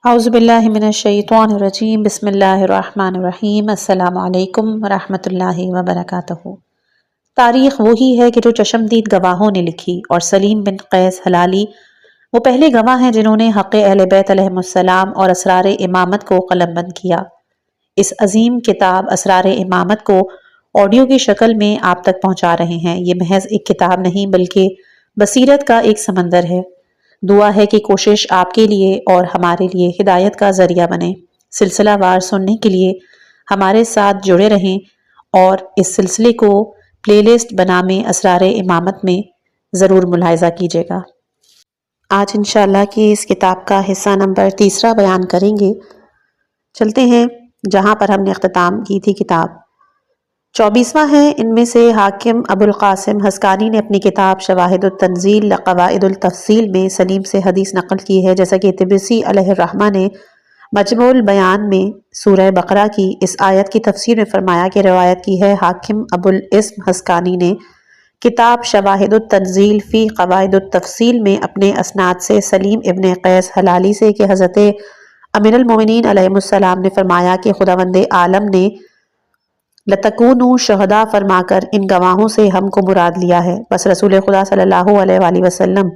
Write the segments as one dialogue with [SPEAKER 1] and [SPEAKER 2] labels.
[SPEAKER 1] اعوذ باللہ من الشیطان الرجیم بسم اللہ الرحمن الرحیم السلام علیکم ورحمۃ اللہ وبرکاتہ۔ تاریخ وہی ہے کہ جو چشمدید گواہوں نے لکھی، اور سلیم بن قیس ہلالی وہ پہلے گواہ ہیں جنہوں نے حق اہل بیت علیہم السلام اور اسرار امامت کو قلم بند کیا۔ اس عظیم کتاب اسرار امامت کو آڈیو کی شکل میں آپ تک پہنچا رہے ہیں۔ یہ محض ایک کتاب نہیں بلکہ بصیرت کا ایک سمندر ہے۔ دعا ہے کہ کوشش آپ کے لیے اور ہمارے لیے ہدایت کا ذریعہ بنے۔ سلسلہ وار سننے کے لیے ہمارے ساتھ جڑے رہیں اور اس سلسلے کو پلے لسٹ بنامے اسرار امامت میں ضرور ملاحظہ کیجیے گا۔ آج انشاءاللہ کی اس کتاب کا حصہ نمبر 3 بیان کریں گے۔ چلتے ہیں جہاں پر ہم نے اختتام کی تھی کتاب 24واں ہے۔ ان میں سے حاکم ابو القاسم حسکانی نے اپنی کتاب شواہد التنزیل لقواعد التفصیل میں سلیم سے حدیث نقل کی ہے، جیسا کہ طبرسی علیہ الرحمہ نے مجموع البیان میں سورہ بقرہ کی اس آیت کی تفسیر میں فرمایا کہ روایت کی ہے حاکم ابو الاسم حسکانی نے کتاب شواہد التنزیل فی قواعد التفصیل میں اپنے اسناد سے سلیم ابن قیس ہلالی سے کہ حضرت امیر المومنین علیہ السلام نے فرمایا کہ خداوند عالم نے لَتَكُونُوا شہداء فرما کر ان گواہوں سے ہم کو مراد لیا ہے، بس رسول خدا صلی اللہ علیہ وآلہ وسلم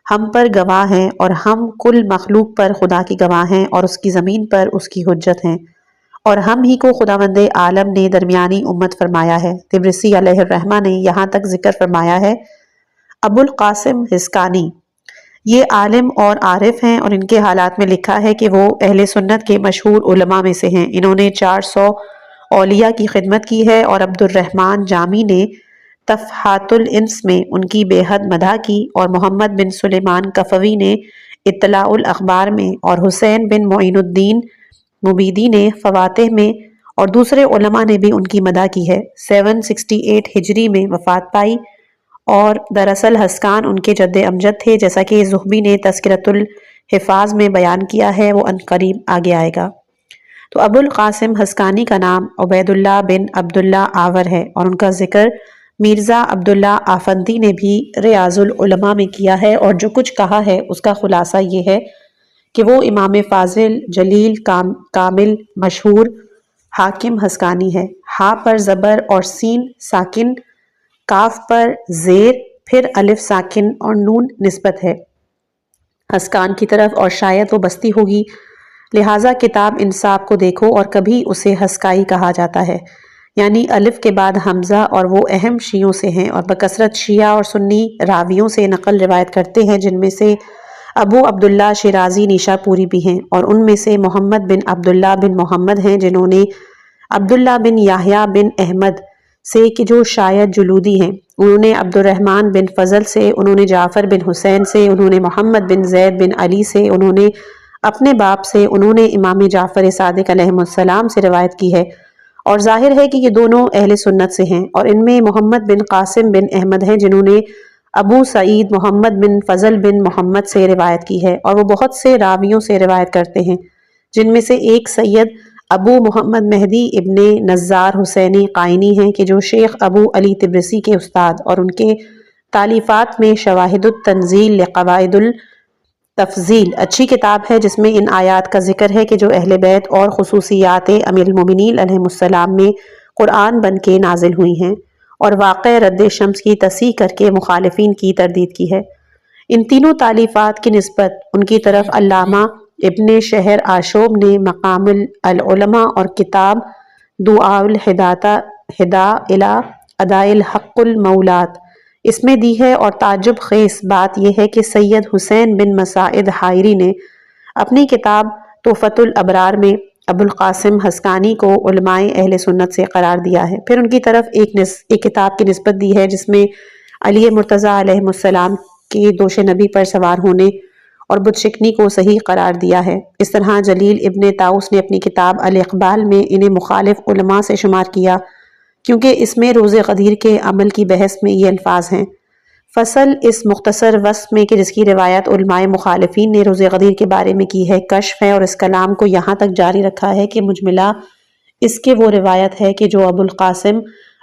[SPEAKER 1] ہم پر گواہ ہیں اور ہم کل مخلوق پر خدا کی گواہ ہیں اور اس کی زمین پر اس کی حجت ہیں، اور ہم ہی کو خداوند عالم نے درمیانی امت فرمایا ہے۔ طبرسی علیہ الرحمہ نے یہاں تک ذکر فرمایا ہے۔ ابو القاسم حسکانی یہ عالم اور عارف ہیں، اور ان کے حالات میں لکھا ہے کہ وہ اہل سنت کے مشہور علماء میں سے ہیں۔ انہوں نے 400 اولیاء کی خدمت کی ہے، اور عبد الرحمن جامی نے تفحات الانس میں ان کی بے حد مدح کی، اور محمد بن سلیمان کفوی نے اطلاع الاخبار میں، اور حسین بن معین الدین مبیدی نے فواتح میں، اور دوسرے علماء نے بھی ان کی مدح کی ہے۔ 768 ہجری میں وفات پائی، اور دراصل حسکان ان کے جد امجد تھے، جیسا کہ زہبی نے تذکرۃ الحفاظ میں بیان کیا ہے، وہ عنقریب آگے آئے گا۔ تو ابو القاسم حسکانی کا نام عبید اللہ بن عبداللہ آور ہے، اور ان کا ذکر مرزا عبداللہ آفندی نے بھی ریاض العلماء میں کیا ہے، اور جو کچھ کہا ہے اس کا خلاصہ یہ ہے کہ وہ امام فاضل جلیل کامل مشہور حاکم حسکانی ہے۔ ہا پر زبر اور سین ساکن، کاف پر زیر، پھر الف ساکن اور نون نسبت ہے حسکان کی طرف، اور شاید وہ بستی ہوگی، لہٰذا کتاب انصاف کو دیکھو اور کبھی اسے حسکائی کہا جاتا ہے، یعنی الف کے بعد حمزہ، اور وہ اہم شیعوں سے ہیں اور بکثرت شیعہ اور سنی راویوں سے نقل روایت کرتے ہیں، جن میں سے ابو عبداللہ شیرازی نیشا پوری بھی ہیں، اور ان میں سے محمد بن عبداللہ بن محمد ہیں جنہوں نے عبداللہ بن یحییٰ بن احمد سے کہ جو شاید جلودی ہیں، انہوں نے عبد الرحمن بن فضل سے، انہوں نے جعفر بن حسین سے، انہوں نے محمد بن زید بن علی سے، انہوں نے اپنے باپ سے، انہوں نے امام جعفر صادق علیہ السلام سے روایت کی ہے، اور ظاہر ہے کہ یہ دونوں اہل سنت سے ہیں۔ اور ان میں محمد بن قاسم بن احمد ہیں جنہوں نے ابو سعید محمد بن فضل بن محمد سے روایت کی ہے، اور وہ بہت سے راویوں سے روایت کرتے ہیں، جن میں سے ایک سید ابو محمد مہدی ابن نزار حسینی قائنی ہیں کہ جو شیخ ابو علی طبرسی کے استاد، اور ان کے تالیفات میں شواہد التنزیل لقواعد التفصیل اچھی کتاب ہے، جس میں ان آیات کا ذکر ہے کہ جو اہل بیت اور خصوصیات امیر المومنین علیہ السلام میں قرآن بن کے نازل ہوئی ہیں، اور واقع رد شمس کی تصحیح کر کے مخالفین کی تردید کی ہے۔ ان تینوں تالیفات کی نسبت ان کی طرف علامہ ابن شہر آشوب نے مقام العلماء اور کتاب دعاء الہداء الی اداء الحق المولات اس میں دی ہے، اور تعجب خیز بات یہ ہے کہ سید حسین بن مساعد حائری نے اپنی کتاب تحفۃ الابرار میں ابو القاسم حسکانی کو علماء اہل سنت سے قرار دیا ہے۔ پھر ان کی طرف ایک کتاب کی نسبت دی ہے جس میں علی مرتضیٰ علیہ السلام کے دوش نبی پر سوار ہونے اور بت شکنی کو صحیح قرار دیا ہے۔ اس طرح جلیل ابن طاؤس نے اپنی کتاب الاقبال میں انہیں مخالف علماء سے شمار کیا، کیونکہ اس میں روز غدیر کے عمل کی بحث میں یہ الفاظ ہیں۔ فصل اس مختصر وصف میں کہ جس کی روایت علماء مخالفین نے روز غدیر کے بارے میں کی ہے کشف ہے، اور اس کلام کو یہاں تک جاری رکھا ہے کہ مجملہ اس کے وہ روایت ہے کہ جو ابو القاسم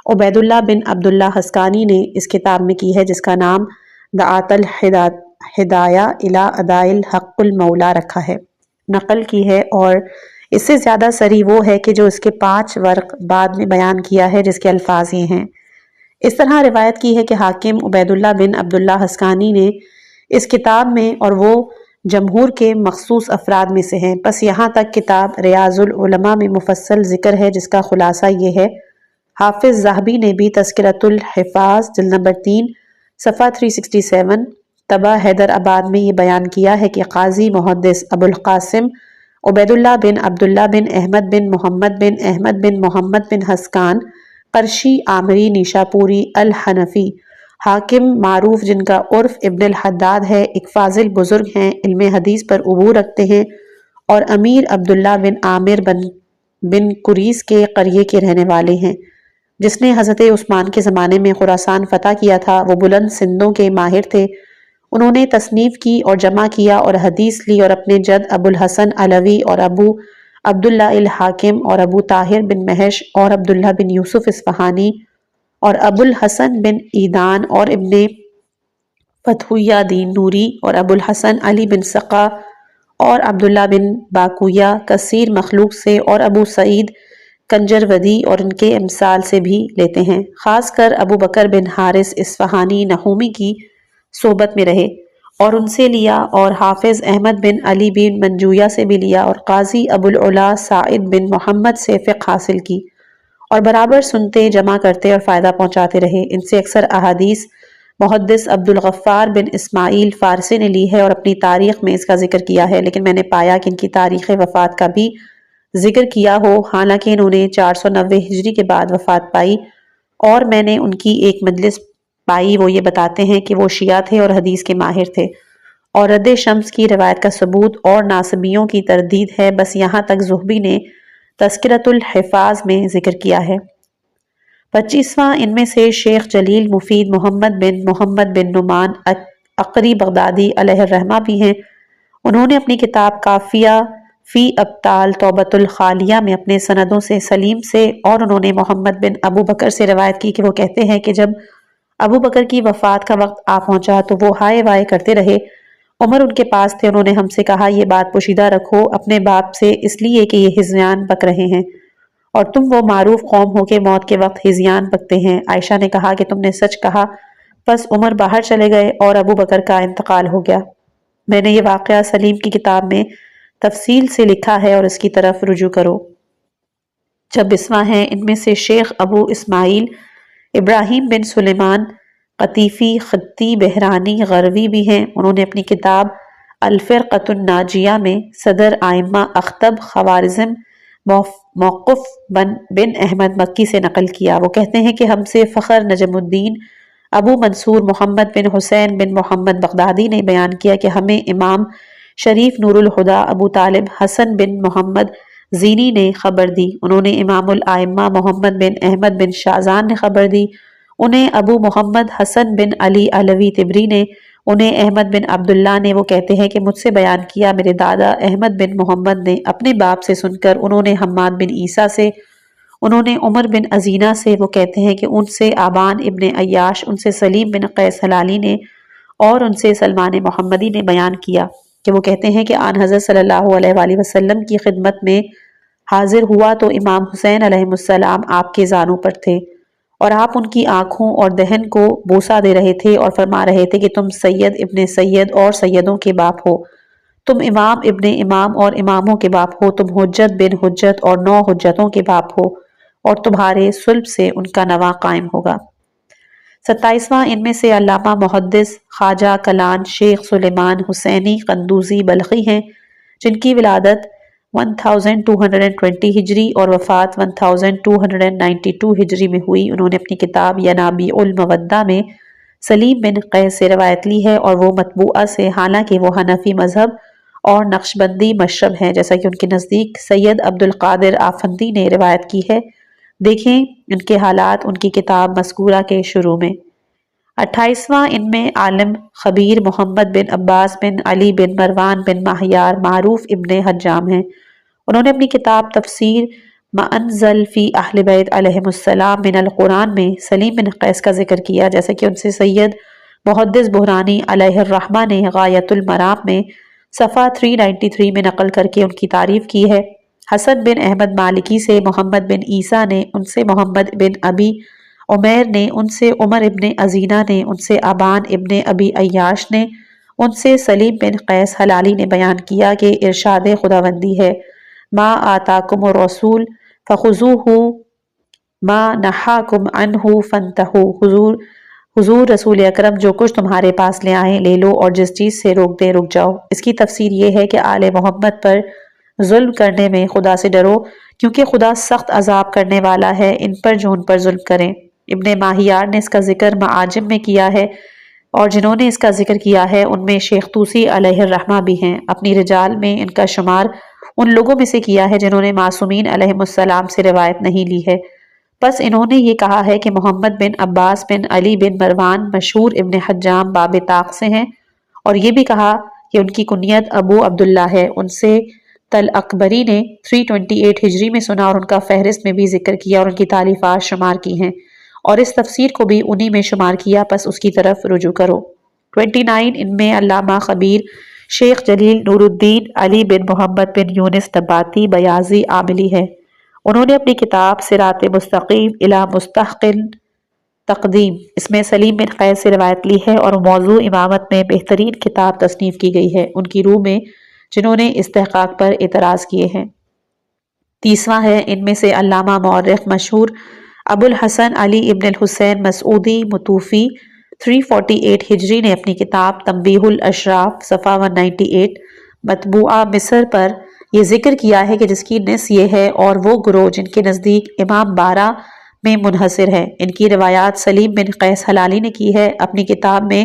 [SPEAKER 1] عبید اللہ بن عبداللہ حسکانی نے اس کتاب میں کی ہے، جس کا نام دعاۃ الہدایہ الی اداء الحق المولا رکھا ہے۔ نقل کی ہے، اور اس سے زیادہ صریح وہ ہے کہ جو اس کے 5 ورق بعد میں بیان کیا ہے، جس کے الفاظ یہ ہیں۔ اس طرح روایت کی ہے کہ حاکم عبید اللہ بن عبداللہ حسکانی نے اس کتاب میں، اور وہ جمہور کے مخصوص افراد میں سے ہیں، بس یہاں تک کتاب ریاض العلماء میں مفصل ذکر ہے، جس کا خلاصہ یہ ہے۔ حافظ ذہبی نے بھی تذکرۃ الحفاظ جلد نمبر 3 صفحہ 367 طبع حیدر آباد میں یہ بیان کیا ہے کہ قاضی محدث ابو القاسم عبید اللہ بن عبداللہ بن احمد بن محمد بن حسکان قرشی عامری نیشاپوری الحنفی حاکم معروف، جن کا عرف ابن الحداد ہے، ایک فاضل بزرگ ہیں، علم حدیث پر عبور رکھتے ہیں، اور امیر عبداللہ بن عامر بن قریس کے قریے کے رہنے والے ہیں، جس نے حضرت عثمان کے زمانے میں خراسان فتح کیا تھا۔ وہ بلند سندوں کے ماہر تھے۔ انہوں نے تصنیف کی اور جمع کیا اور حدیث لی، اور اپنے جد ابو الحسن علوی اور ابو عبداللہ الحاکم اور ابو طاہر بن مہش اور عبداللہ بن یوسف اصفہانی اور ابو الحسن بن ایدان اور ابن فتحیہ دین نوری اور ابو الحسن علی بن سقا اور عبداللہ بن باقویہ کثیر مخلوق سے اور ابو سعید کنجرودی اور ان کے امثال سے بھی لیتے ہیں۔ خاص کر ابو بکر بن حارث اصفہانی نحومی کی صحبت میں رہے اور ان سے لیا، اور حافظ احمد بن علی بن منجویہ سے بھی لیا، اور قاضی ابو العلا سعید بن محمد سے فقہ حاصل کی، اور برابر سنتے، جمع کرتے اور فائدہ پہنچاتے رہے۔ ان سے اکثر احادیث محدث عبد الغفار بن اسماعیل فارسی نے لی ہے اور اپنی تاریخ میں اس کا ذکر کیا ہے، لیکن میں نے پایا کہ ان کی تاریخ وفات کا بھی ذکر کیا ہو، حالانکہ انہوں نے 490 ہجری کے بعد وفات پائی، اور میں نے ان کی ایک مجلس پائی۔ وہ یہ بتاتے ہیں کہ وہ شیعہ تھے اور حدیث کے ماہر تھے، اور رد شمس کی روایت کا ثبوت اور ناصبیوں کی تردید ہے، بس یہاں تک زہبی نے تذکرۃ الحفاظ میں ذکر کیا ہے۔ 25واں، ان میں سے شیخ جلیل مفید محمد بن نعمان عقری بغدادی علیہ الرحمہ بھی ہیں۔ انہوں نے اپنی کتاب کافیہ فی ابطال توبۃ الخالیہ میں اپنے سندوں سے سلیم سے، اور انہوں نے محمد بن ابو بکر سے روایت کی کہ وہ کہتے ہیں کہ جب ابو بکر کی وفات کا وقت آ پہنچا تو وہ ہائے وائے کرتے رہے۔ عمر ان کے پاس تھے، انہوں نے ہم سے کہا یہ بات پوشیدہ رکھو اپنے باپ سے، اس لیے کہ یہ ہذیان بک رہے ہیں، اور تم وہ معروف قوم ہو کے موت کے وقت ہذیان بکتے ہیں۔ عائشہ نے کہا کہ تم نے سچ کہا۔ پس عمر باہر چلے گئے اور ابو بکر کا انتقال ہو گیا۔ میں نے یہ واقعہ سلیم کی کتاب میں تفصیل سے لکھا ہے اور اس کی طرف رجوع کرو۔ 26واں ہے، ان میں سے شیخ ابو اسماعیل ابراہیم بن سلیمان قطیفی خطی بحرانی غروی بھی ہیں۔ انہوں نے اپنی کتاب الفرقۃ الناجیہ میں صدر ائمہ اخطب خوارزم موقف بن احمد مکی سے نقل کیا۔ وہ کہتے ہیں کہ ہم سے فخر نجم الدین ابو منصور محمد بن حسین بن محمد بغدادی نے بیان کیا کہ ہمیں امام شریف نور الہدیٰ ابو طالب حسن بن محمد زینی نے خبر دی۔ انہوں نے امام الائمہ محمد بن احمد بن شازان نے خبر دی، انہیں ابو محمد حسن بن علی علوی تبری نے، انہیں احمد بن عبداللہ نے۔ وہ کہتے ہیں کہ مجھ سے بیان کیا میرے دادا احمد بن محمد نے اپنے باپ سے سن کر، انہوں نے حماد بن عیسیٰ سے، انہوں نے عمر بن ازینہ سے، وہ کہتے ہیں کہ ان سے آبان ابن عیاش، ان سے سلیم بن قیس ہلالی نے، اور ان سے سلمان محمدی نے بیان کیا کہ وہ کہتے ہیں کہ آن حضرت صلی اللہ علیہ وآلہ وسلم کی خدمت میں حاضر ہوا تو امام حسین علیہ السلام آپ کے زانوں پر تھے، اور آپ ان کی آنکھوں اور دہن کو بوسہ دے رہے تھے اور فرما رہے تھے کہ تم سید ابن سید اور سیدوں کے باپ ہو، تم امام ابن امام اور اماموں کے باپ ہو، تم حجت بن حجت اور 9 حجتوں کے باپ ہو، اور تمہارے صلب سے ان کا نواں قائم ہوگا۔ 27واں، ان میں سے علامہ محدث خواجہ کلان شیخ سلیمان حسینی قندوزی بلخی ہیں، جن کی ولادت 1220 ہجری اور وفات 1292 ہجری میں ہوئی۔ انہوں نے اپنی کتاب ینابیع المودہ میں سلیم بن قیس سے روایت لی ہے، اور وہ مطبوعہ سے، حالانکہ وہ حنفی مذہب اور نقشبندی مشرب ہیں، جیسا کہ ان کے نزدیک سید عبد القادر آفندی نے روایت کی ہے۔ دیکھیں ان کے حالات ان کی کتاب مذکورہ کے شروع میں۔ 28واں، ان میں عالم خبیر محمد بن عباس بن علی بن مروان بن ماہیار معروف ابن حجام ہیں۔ انہوں نے اپنی کتاب تفسیر ما انزل فی اہل بیت علیہم السلام من القرآن میں سلیم بن قیس کا ذکر کیا، جیسا کہ ان سے سید محدث بحرانی علیہ الرحمہ نے غایت المرام میں صفحہ 393 میں نقل کر کے ان کی تعریف کی ہے۔ حسن بن احمد مالکی سے محمد بن عیسیٰ نے، ان سے محمد بن ابی عمیر نے، ان سے عمر ابن عزینہ نے، ان سے ابان ابن ابی عیاش نے، ان سے سلیم بن قیس حلالی نے بیان کیا کہ ارشاد خداوندی ہے، ما آتاکم الرسول فخذوہ ما نہاکم عنہ فانتہوا، حضور رسول اکرم جو کچھ تمہارے پاس لے آئیں لے لو، اور جس چیز سے روک دیں رک جاؤ۔ اس کی تفسیر یہ ہے کہ آل محمد پر ظلم کرنے میں خدا سے ڈرو، کیونکہ خدا سخت عذاب کرنے والا ہے ان پر جو ان پر ظلم کریں۔ ابن ماہیار نے اس کا ذکر معاجم میں کیا ہے، اور جنہوں نے اس کا ذکر کیا ہے ان میں شیخ طوسی علیہ الرحمہ بھی ہیں۔ اپنی رجال میں ان کا شمار ان لوگوں میں سے کیا ہے جنہوں نے معصومین علیہم السلام سے روایت نہیں لی ہے۔ بس انہوں نے یہ کہا ہے کہ محمد بن عباس بن علی بن مروان مشہور ابن حجام باب طاق سے ہیں، اور یہ بھی کہا کہ ان کی کنیت ابو عبداللہ ہے۔ ان سے تل اکبری نے 328 ہجری میں سنا اور ان کا فہرست میں بھی ذکر کیا اور ان کی تالیفات شمار کی ہیں، اور اس تفسیر کو بھی انہی میں شمار کیا، پس اس کی طرف رجوع کرو۔ 29 ان میں علامہ خبیر شیخ جلیل نور الدین علی بن محمد بن یونس نباتی بیاضی عاملی ہے۔ انہوں نے اپنی کتاب صراط مستقیم الی مستحقن تقدیم، اس میں سلیم بن قیس سے روایت لی ہے، اور موضوع امامت میں بہترین کتاب تصنیف کی گئی ہے ان کی روح میں جنہوں نے استحقاق پر اعتراض کیے ہیں۔ 30واں ہے، ان میں سے علامہ مورخ مشہور ابو الحسن علی ابن الحسین مسعودی متوفی 348 ہجری نے اپنی کتاب تنبیہ الاشراف صفحہ 198 مطبوعہ مصر پر یہ ذکر کیا ہے کہ جس کی نس یہ ہے، اور وہ گروہ جن کے نزدیک امام بارہ میں منحصر ہے۔ ان کی روایات سلیم بن قیس حلالی نے کی ہے اپنی کتاب میں،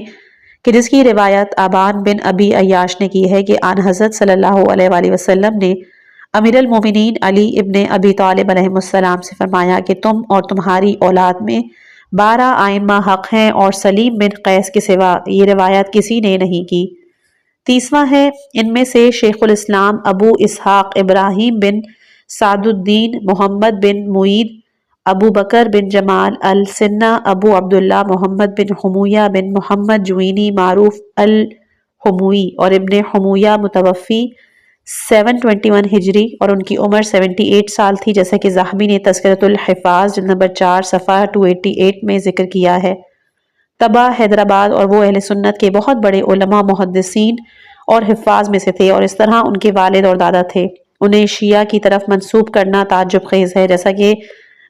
[SPEAKER 1] کہ جس کی روایت ابان بن ابی عیاش نے کی ہے کہ آن حضرت صلی اللہ علیہ وآلہ وسلم نے امیر المومنین علی ابن ابی طالب علیہ السلام سے فرمایا کہ تم اور تمہاری اولاد میں 12 ائمہ حق ہیں، اور سلیم بن قیس کے سوا یہ روایت کسی نے نہیں کی۔ 30واں ہے، ان میں سے شیخ الاسلام ابو اسحاق ابراہیم بن سعد الدین محمد بن معید ابو بکر بن جمال السنہ ابو عبداللہ محمد بن حمویہ بن محمد جوینی معروف الحموی، اور ابن حمویہ متوفی 721 ہجری، اور ان کی عمر 78 سال تھی، جیسا کہ زاہبی نے تذکرۃ الحفاظ جلد نمبر 4 صفحہ 288 میں ذکر کیا ہے۔ طبع حیدرآباد، اور وہ اہل سنت کے بہت بڑے علماء محدثین اور حفاظ میں سے تھے، اور اس طرح ان کے والد اور دادا تھے۔ انہیں شیعہ کی طرف منسوب کرنا تعجب خیز ہے، جیسا کہ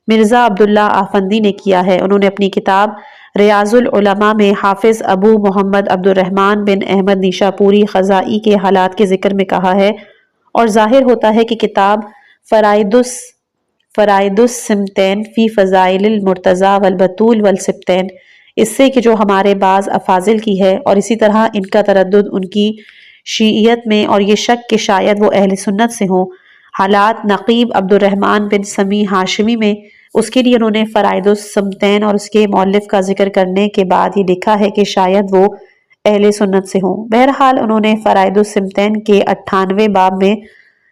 [SPEAKER 1] مرزا عبداللہ آفندی نے کیا ہے۔ انہوں نے اپنی کتاب ریاض العلماء میں حافظ ابو محمد عبد الرحمن بن احمد نیشاپوری خزائی کے حالات کے ذکر میں کہا ہے، اور ظاہر ہوتا ہے کہ کتاب فرائد السمتین فی فضائل المرتضی والبتول والسبتین، اس سے کہ جو ہمارے بعض افاضل کی ہے، اور اسی طرح ان کا تردد ان کی شیعیت میں، اور یہ شک کہ شاید وہ اہل سنت سے ہوں، حالات نقیب عبد الرحمن بن سمی ہاشمی میں، اس کے لیے انہوں نے فرائد السمتین اور اس کے مؤلف کا ذکر کرنے کے بعد یہ لکھا ہے کہ شاید وہ اہل سنت سے ہوں۔ بہرحال انہوں نے فرائد السمتین کے 98 باب میں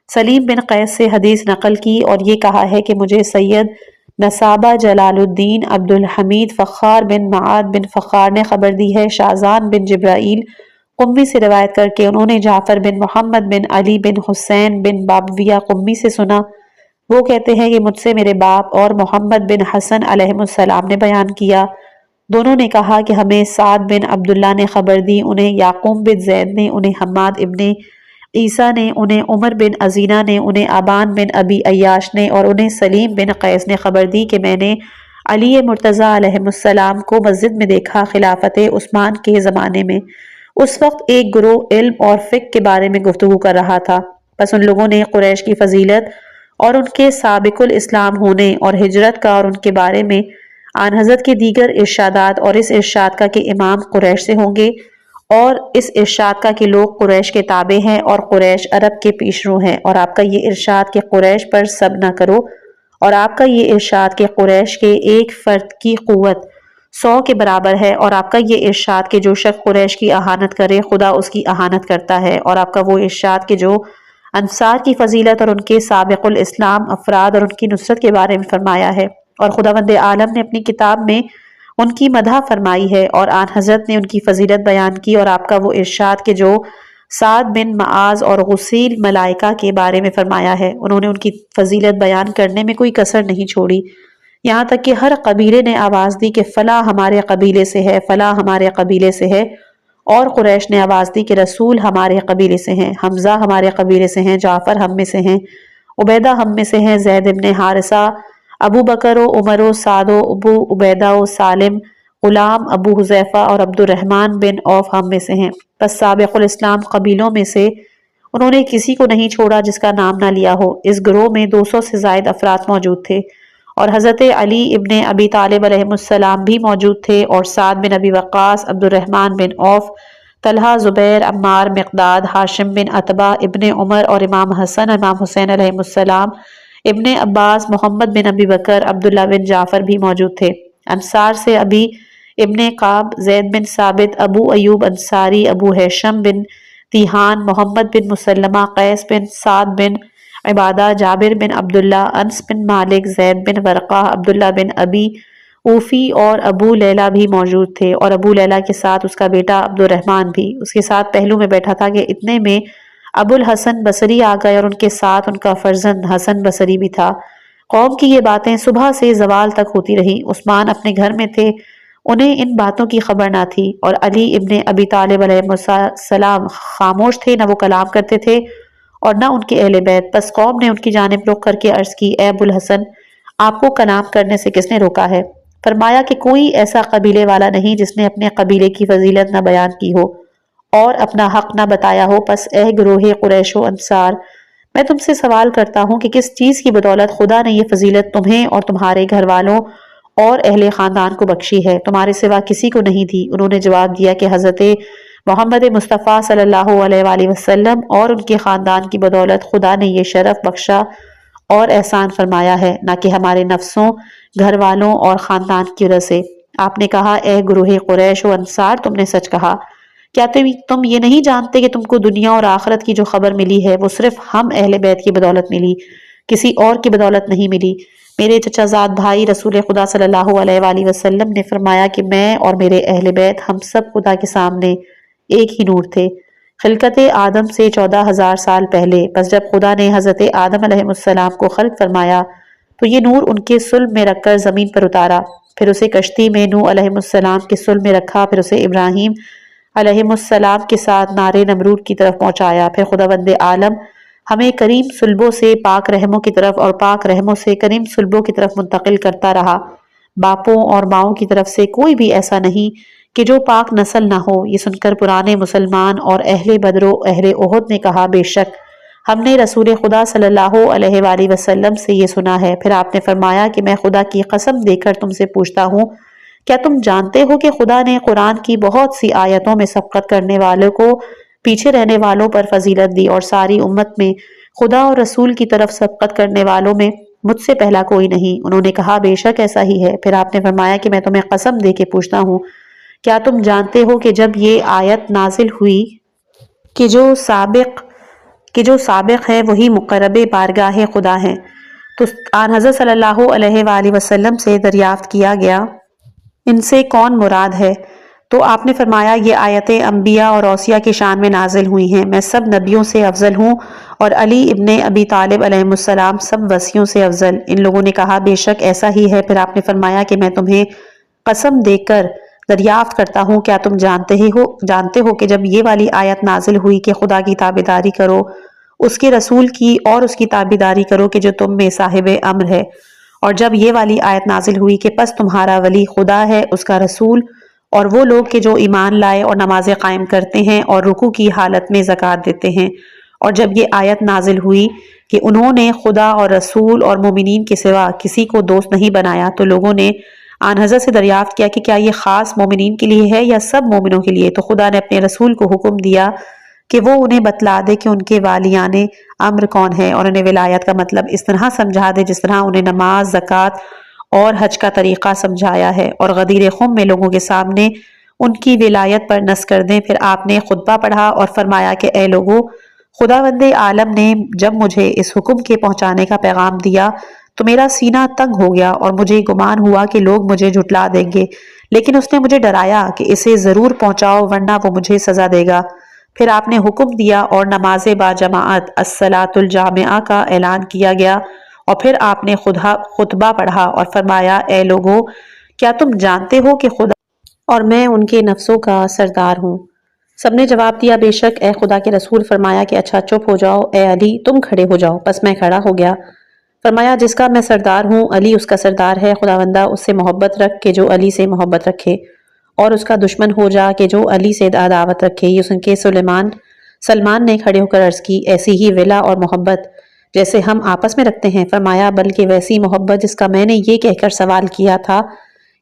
[SPEAKER 1] سلیم بن قیس سے حدیث نقل کی، اور یہ کہا ہے کہ مجھے سید نصابہ جلال الدین عبد الحمید فخار بن معاد بن فخار نے خبر دی ہے، شازان بن جبرائیل قمی سے روایت کر کے انہوں نے جعفر بن محمد بن علی بن حسین بن بابویہ قمی سے سنا، وہ کہتے ہیں کہ مجھ سے میرے باپ اور محمد بن حسن علیہ السلام نے بیان کیا، دونوں نے کہا کہ ہمیں سعد بن عبداللہ نے خبر دی، انہیں یعقوب بن زید نے، انہیں حماد ابن عیسیٰ نے، انہیں عمر بن عزینہ نے، انہیں ابان بن ابی عیاش نے، اور انہیں سلیم بن قیس نے خبر دی کہ میں نے علی مرتضی علیہ السلام کو مسجد میں دیکھا خلافت عثمان کے زمانے میں۔ اس وقت ایک گروہ علم اور فقہ کے بارے میں گفتگو کر رہا تھا، پس ان لوگوں نے قریش کی فضیلت اور ان کے سابق الاسلام ہونے اور ہجرت کا، اور ان کے بارے میں آن حضرت کے دیگر ارشادات، اور اس ارشاد کا کہ امام قریش سے ہوں گے، اور اس ارشاد کا کہ لوگ قریش کے تابع ہیں اور قریش عرب کے پیش رو ہیں، اور آپ کا یہ ارشاد کہ قریش پر سب نہ کرو، اور آپ کا یہ ارشاد کہ قریش کے ایک فرد کی قوت 100 کے برابر ہے، اور آپ کا یہ ارشاد کہ جو شخص قریش کی اہانت کرے خدا اس کی اہانت کرتا ہے، اور آپ کا وہ ارشاد کہ جو انصار کی فضیلت اور ان کے سابق الاسلام افراد اور ان کی نصرت کے بارے میں فرمایا ہے، اور خداوند عالم نے اپنی کتاب میں ان کی مدح فرمائی ہے، اور آن حضرت نے ان کی فضیلت بیان کی، اور آپ کا وہ ارشاد کہ جو سعد بن معاذ اور غسیل ملائکہ کے بارے میں فرمایا ہے۔ انہوں نے ان کی فضیلت بیان کرنے میں کوئی کسر نہیں چھوڑی، یہاں تک کہ ہر قبیلے نے آواز دی کہ فلاں ہمارے قبیلے سے ہے، فلاں ہمارے قبیلے سے ہے، اور قریش نے آواز دی کہ رسول ہمارے قبیلے سے ہیں، حمزہ ہمارے قبیلے سے ہیں، جعفر ہم میں سے ہیں، عبیدہ ہم میں سے ہیں، زید ابن حارثہ، ابو بکر و عمر و سعد و ابو عبیدہ و سالم، غلام، ابو حذیفہ اور عبد الرحمن بن عوف ہم میں سے ہیں۔ پس سابق الاسلام قبیلوں میں سے انہوں نے کسی کو نہیں چھوڑا جس کا نام نہ لیا ہو۔ اس گروہ میں 200 سے زائد افراد موجود تھے، اور حضرت علی ابن ابی طالب علیہ السلام بھی موجود تھے، اور سعد بن ابی وقاص، عبد الرحمن بن عوف، طلحہ، زبیر، عمار، مقداد، ہاشم بن عتبہ، ابن عمر اور امام حسن، امام حسین علیہ السلام، ابن عباس، محمد بن ابی بکر، عبداللہ بن جعفر بھی موجود تھے۔ انصار سے ابی ابن قاب، زید بن ثابت، ابو ایوب انصاری، ابو ہیشم بن تیہان، محمد بن مسلمہ، قیس بن سعد بن عبادہ، جابر بن عبداللہ، انس بن مالک، زید بن ورقہ، عبداللہ بن ابی اوفی اور ابو لیلہ بھی موجود تھے، اور ابو لیلہ کے ساتھ اس کا بیٹا عبد الرحمن بھی اس کے ساتھ پہلو میں بیٹھا تھا کہ اتنے میں ابو الحسن بصری آ گئے، اور ان کے ساتھ ان کا فرزند حسن بصری بھی تھا۔ قوم کی یہ باتیں صبح سے زوال تک ہوتی رہی۔ عثمان اپنے گھر میں تھے، انہیں ان باتوں کی خبر نہ تھی، اور علی ابن ابی طالب علیہ السلام خاموش تھے، نہ وہ کلام کرتے تھے اور نہ ان کے اہل بیت۔ پس قوم نے ان کی جانب رخ کر کے عرض کی، اے ابو الحسن، آپ کو کلام کرنے سے کس نے روکا ہے؟ فرمایا کہ کوئی ایسا قبیلے والا نہیں جس نے اپنے قبیلے کی فضیلت نہ بیان کی ہو اور اپنا حق نہ بتایا ہو۔ پس اے گروہ قریش و انصار، میں تم سے سوال کرتا ہوں کہ کس چیز کی بدولت خدا نے یہ فضیلت تمہیں اور تمہارے گھر والوں اور اہل خاندان کو بخشی ہے، تمہارے سوا کسی کو نہیں دی؟ انہوں نے جواب دیا کہ حضرت محمد مصطفیٰ صلی اللہ علیہ وآلہ وسلم اور ان کے خاندان کی بدولت خدا نے یہ شرف بخشا اور احسان فرمایا ہے، نہ کہ ہمارے نفسوں، گھر والوں اور خاندان کی وجہ سے۔ آپ نے کہا، اے گروہ قریش و انصار، تم نے سچ کہا۔ کیا تم یہ نہیں جانتے کہ تم کو دنیا اور آخرت کی جو خبر ملی ہے وہ صرف ہم اہل بیت کی بدولت ملی، کسی اور کی بدولت نہیں ملی؟ میرے چچا زاد بھائی رسول خدا صلی اللہ علیہ وآلہ وسلم نے فرمایا کہ میں اور میرے اہل بیت ہم سب خدا کے سامنے ایک ہی نور تھے، خلقت آدم سے 14,000 سال پہلے۔ پس جب خدا نے حضرت آدم علیہ السلام کو خلق فرمایا تو یہ نور ان کے صلب میں رکھ کر زمین پر اتارا، پھر اسے کشتی میں نوح علیہ السلام کے صلب میں رکھا، پھر اسے ابراہیم علیہ السلام کے ساتھ نار نمرود کی طرف پہنچایا، پھر خداوند عالم ہمیں کریم صلبوں سے پاک رحموں کی طرف اور پاک رحموں سے کریم صلبوں کی طرف منتقل کرتا رہا۔ باپوں اور ماؤں کی طرف سے کوئی بھی ایسا نہیں کہ جو پاک نسل نہ ہو۔ یہ سن کر پرانے مسلمان اور اہل بدر و اہل احد نے کہا، بے شک ہم نے رسول خدا صلی اللہ علیہ وآلہ وسلم سے یہ سنا ہے۔ پھر آپ نے فرمایا کہ میں خدا کی قسم دے کر تم سے پوچھتا ہوں، کیا تم جانتے ہو کہ خدا نے قرآن کی بہت سی آیتوں میں سبقت کرنے والوں کو پیچھے رہنے والوں پر فضیلت دی، اور ساری امت میں خدا اور رسول کی طرف سبقت کرنے والوں میں مجھ سے پہلا کوئی نہیں؟ انہوں نے کہا، بے شک ایسا ہی ہے۔ پھر آپ نے فرمایا کہ میں تمہیں قسم دے کے پوچھتا ہوں، کیا تم جانتے ہو کہ جب یہ آیت نازل ہوئی کہ جو سابق ہے وہی مقرب بارگاہ خدا ہیں، تو آن حضرت صلی اللہ علیہ وآلہ وسلم سے دریافت کیا گیا، ان سے کون مراد ہے؟ تو آپ نے فرمایا، یہ آیتیں انبیاء اور اوصیاء کی شان میں نازل ہوئی ہیں، میں سب نبیوں سے افضل ہوں اور علی ابن ابی طالب علیہ السلام سب وصیوں سے افضل۔ ان لوگوں نے کہا، بے شک ایسا ہی ہے۔ پھر آپ نے فرمایا کہ میں تمہیں قسم دے کر دریافت کرتا ہوں، کیا تم جانتے ہو کہ جب یہ والی آیت نازل ہوئی کہ خدا کی تابعداری کرو، اس کے رسول کی اور اس کی تابعداری کرو کہ جو تم میں صاحب امر ہے، اور جب یہ والی آیت نازل ہوئی کہ پس تمہارا ولی خدا ہے، اس کا رسول اور وہ لوگ کہ جو ایمان لائے اور نمازیں قائم کرتے ہیں اور رکوع کی حالت میں زکوٰۃ دیتے ہیں، اور جب یہ آیت نازل ہوئی کہ انہوں نے خدا اور رسول اور مومنین کے سوا کسی کو دوست نہیں بنایا، تو لوگوں نے آن حضرت سے دریافت کیا کہ کیا یہ خاص مومنین کے لیے ہے یا سب مومنوں کے لیے؟ تو خدا نے اپنے رسول کو حکم دیا کہ وہ انہیں بتلا دے کہ ان کے والیان امر کون ہے، اور انہیں ولایت کا مطلب اس طرح سمجھا دے جس طرح انہیں نماز، زکوٰۃ اور حج کا طریقہ سمجھایا ہے، اور غدیر خم میں لوگوں کے سامنے ان کی ولایت پر نص کر دیں۔ پھر آپ نے خطبہ پڑھا اور فرمایا کہ اے لوگو، خداوند عالم نے جب مجھے اس حکم کے پہنچانے کا پیغام دیا تو میرا سینہ تنگ ہو گیا اور مجھے گمان ہوا کہ لوگ مجھے جھٹلا دیں گے، لیکن اس نے مجھے ڈرایا کہ اسے ضرور پہنچاؤ ورنہ وہ مجھے سزا دے گا۔ پھر آپ نے حکم دیا اور نماز باجماعت الصلاۃ الجامعہ کا اعلان کیا گیا، اور پھر آپ نے خطبہ پڑھا اور فرمایا اے لوگو، کیا تم جانتے ہو کہ خدا اور میں ان کے نفسوں کا سردار ہوں؟ سب نے جواب دیا بے شک اے خدا کے رسول۔ فرمایا کہ اچھا چپ ہو جاؤ، اے علی تم کھڑے ہو جاؤ۔ پس میں کھڑا ہو گیا۔ فرمایا جس کا میں سردار ہوں علی اس کا سردار ہے، خداوندہ اس سے محبت رکھ کہ جو علی سے محبت رکھے، اور اس کا دشمن ہو جا کہ جو علی سے عداوت رکھے۔ یہ سن کے سلمان نے کھڑے ہو کر عرض کی ایسی ہی ولا اور محبت جیسے ہم آپس میں رکھتے ہیں؟ فرمایا بلکہ ویسی محبت جس کا میں نے یہ کہہ کر سوال کیا تھا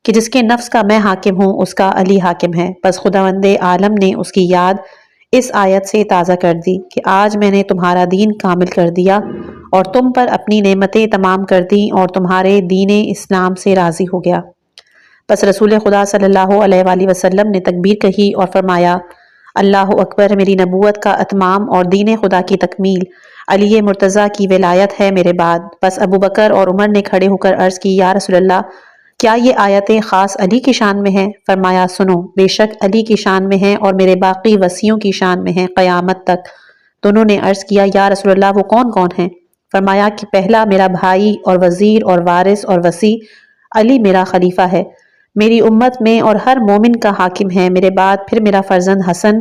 [SPEAKER 1] کہ جس کے نفس کا میں حاکم ہوں اس کا علی حاکم ہے۔ بس خداوند عالم نے اس کی یاد اس آیت سے تازہ کر دی کہ آج میں نے تمہارا دین کامل کر دیا اور تم پر اپنی نعمتیں تمام کر دی اور تمہارے دین اسلام سے راضی ہو گیا۔ بس رسول خدا صلی اللہ علیہ وآلہ وسلم نے تکبیر کہی اور فرمایا اللہ اکبر، میری نبوت کا اتمام اور دین خدا کی تکمیل علی مرتضیٰ کی ولایت ہے میرے بعد۔ بس ابو بکر اور عمر نے کھڑے ہو کر عرض کی یا رسول اللہ، کیا یہ آیتیں خاص علی کی شان میں ہیں؟ فرمایا سنو، بے شک علی کی شان میں ہیں اور میرے باقی وصیوں کی شان میں ہیں قیامت تک۔ دونوں نے عرض کیا یا رسول اللہ وہ کون کون ہیں؟ فرمایا کہ پہلا میرا بھائی اور وزیر اور وارث اور وصی علی میرا خلیفہ ہے، میری امت میں اور ہر مومن کا حاکم ہے میرے بعد۔ پھر میرا فرزند حسن،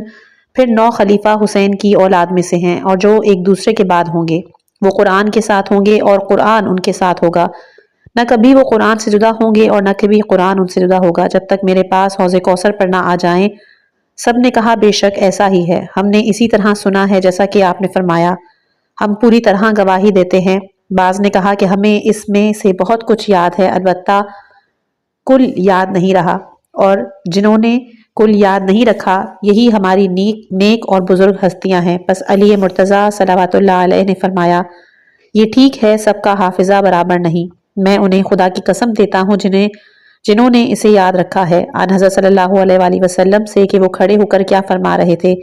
[SPEAKER 1] پھر 9 خلیفہ حسین کی اولاد میں سے ہیں، اور جو ایک دوسرے کے بعد ہوں گے وہ قرآن کے ساتھ ہوں گے اور قرآن ان کے ساتھ ہوگا، نہ کبھی وہ قرآن سے جدا ہوں گے اور نہ کبھی قرآن ان سے جدا ہوگا جب تک میرے پاس حوض کوثر پر نہ آ جائیں۔ سب نے کہا بے شک ایسا ہی ہے، ہم نے اسی طرح سنا ہے جیسا کہ آپ نے فرمایا، ہم پوری طرح گواہی دیتے ہیں۔ بعض نے کہا کہ ہمیں اس میں سے بہت کچھ یاد ہے، البتہ کل یاد نہیں رہا، اور جنہوں نے کل یاد نہیں رکھا یہی ہماری نیک اور بزرگ ہستیاں ہیں۔ پس علی مرتضیٰ صلوات اللہ علیہ نے فرمایا یہ ٹھیک ہے، سب کا حافظہ برابر نہیں، میں انہیں خدا کی قسم دیتا ہوں جنہوں نے اسے یاد رکھا ہے۔ آن حضرت صلی اللہ علیہ وآلہ وسلم سے کہ وہ کھڑے ہو کر کیا فرما رہے تھے۔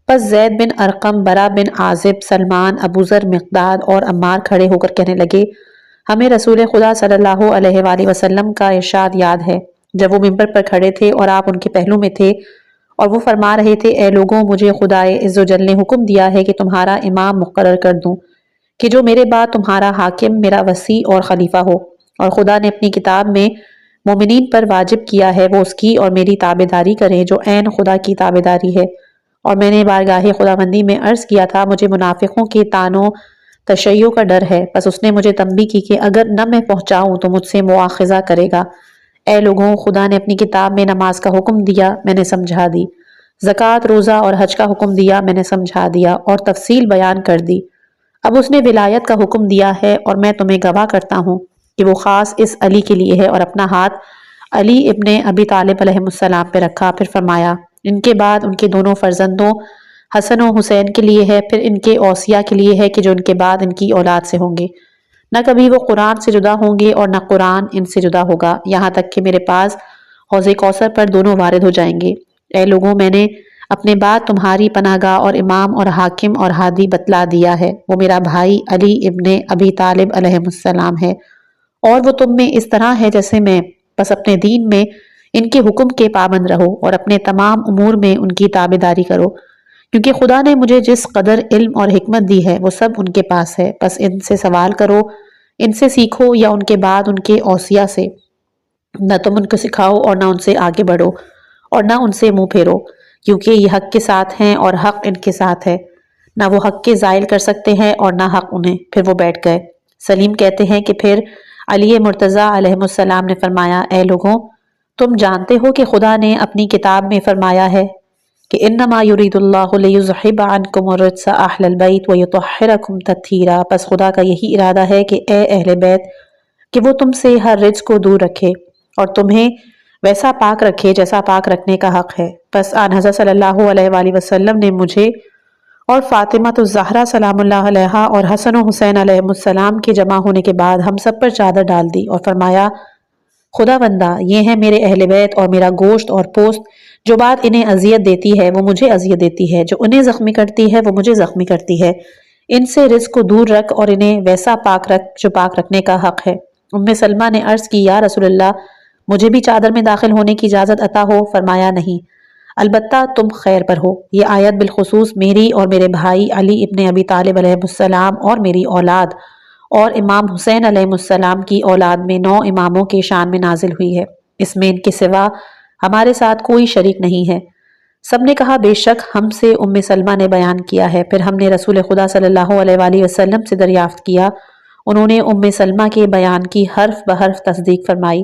[SPEAKER 1] پس زید بن ارقم، برا بن عازب، سلمان، ابو ذر، مقداد اور عمار کھڑے ہو کر کہنے لگے ہمیں رسول خدا صلی اللہ علیہ وآلہ وسلم کا ارشاد یاد ہے جب وہ ممبر پر کھڑے تھے اور آپ ان کے پہلو میں تھے، اور وہ فرما رہے تھے اے لوگوں، مجھے خدائے عز و جل نے حکم دیا ہے کہ تمہارا امام مقرر کر دوں کہ جو میرے بعد تمہارا حاکم، میرا وصی اور خلیفہ ہو، اور خدا نے اپنی کتاب میں مومنین پر واجب کیا ہے وہ اس کی اور میری تابع داری کریں جو عین خدا کی تابع داری ہے۔ اور میں نے بارگاہ خداوندی میں عرض کیا تھا مجھے منافقوں کے طعن و تشیع کا ڈر ہے، پس اس نے مجھے تنبیہ کی کہ اگر نہ میں پہنچاؤں تو مجھ سے مواخذہ کرے گا۔ اے لوگوں، خدا نے اپنی کتاب میں نماز کا حکم دیا، میں نے سمجھا دی، زکوٰۃ، روزہ اور حج کا حکم دیا، میں نے سمجھا دیا اور تفصیل بیان کر دی۔ اب اس نے ولایت کا حکم دیا ہے اور میں تمہیں گواہ کرتا ہوں کہ وہ خاص اس علی کے لیے ہے، اور اپنا ہاتھ علی ابن ابی طالب علیہ السلام پہ رکھا۔ پھر فرمایا ان کے بعد ان کے دونوں فرزندوں حسن و حسین کے لیے ہے، پھر ان کے اوصیاء کے لیے ہے کہ جو ان کے بعد ان کی اولاد سے ہوں گے، نہ کبھی وہ قرآن سے جدا ہوں گے اور نہ قرآن ان سے جدا ہوگا، یہاں تک کہ میرے پاس حوض کوثر پر دونوں وارد ہو جائیں گے۔ اے لوگوں، میں نے اپنے بعد تمہاری پناہ گاہ اور امام اور حاکم اور ہادی بتلا دیا ہے، وہ میرا بھائی علی ابن ابی طالب علیہ السلام ہے، اور وہ تم میں اس طرح ہے جیسے میں۔ بس اپنے دین میں ان کے حکم کے پابند رہو اور اپنے تمام امور میں ان کی تابع داری کرو، کیونکہ خدا نے مجھے جس قدر علم اور حکمت دی ہے وہ سب ان کے پاس ہے۔ بس ان سے سوال کرو، ان سے سیکھو یا ان کے بعد ان کے اوصیاء سے، نہ تم ان کو سکھاؤ اور نہ ان سے آگے بڑھو اور نہ ان سے منہ پھیرو، کیونکہ یہ حق کے ساتھ ہیں اور حق ان کے ساتھ ہے، نہ وہ حق کے زائل کر سکتے ہیں اور نہ حق انہیں۔ پھر وہ بیٹھ گئے۔ سلیم کہتے ہیں کہ پھر علی مرتضیٰ علیہ السلام نے فرمایا اے لوگوں، تم جانتے ہو کہ خدا نے اپنی کتاب میں فرمایا ہے کہ انما یرید اللہ لیذھب عنکم الرجس اہل البیت ویطہرکم تطہیرا، پس خدا کا یہی ارادہ ہے کہ اے اہل بیت کہ وہ تم سے ہر رجس کو دور رکھے اور تمہیں ویسا پاک رکھے جیسا پاک رکھنے کا حق ہے۔ پس آن حضرت صلی اللہ علیہ وآلہ وسلم نے مجھے اور فاطمہ الزہرا سلام اللہ علیہا اور حسن و حسین علیہ السلام کے جمع ہونے کے بعد ہم سب پر چادر ڈال دی اور فرمایا خدا بندہ، یہ ہیں میرے اہل بیت اور میرا گوشت اور پوست، جو بات انہیں اذیت دیتی ہے وہ مجھے اذیت دیتی ہے، جو انہیں زخمی کرتی ہے وہ مجھے زخمی کرتی ہے، ان سے رزق کو دور رکھ اور انہیں ویسا پاک رکھ جو پاک رکھنے کا حق ہے۔ ام سلمہ نے عرض کی یا رسول اللہ، مجھے بھی چادر میں داخل ہونے کی اجازت عطا ہو؟ فرمایا نہیں، البتہ تم خیر پر ہو۔ یہ آیت بالخصوص میری اور میرے بھائی علی ابن ابی طالب علیہ السلام اور میری اولاد اور امام حسین علیہ السلام کی اولاد میں 9 اماموں کے شان میں نازل ہوئی ہے۔ اس میں ان کے سوا ہمارے ساتھ کوئی شریک نہیں ہے۔ سب نے کہا بے شک ہم سے ام سلمہ نے بیان کیا ہے۔ پھر ہم نے رسول خدا صلی اللہ علیہ وآلہ وسلم سے دریافت کیا، انہوں نے ام سلمہ کے بیان کی حرف بحرف تصدیق فرمائی۔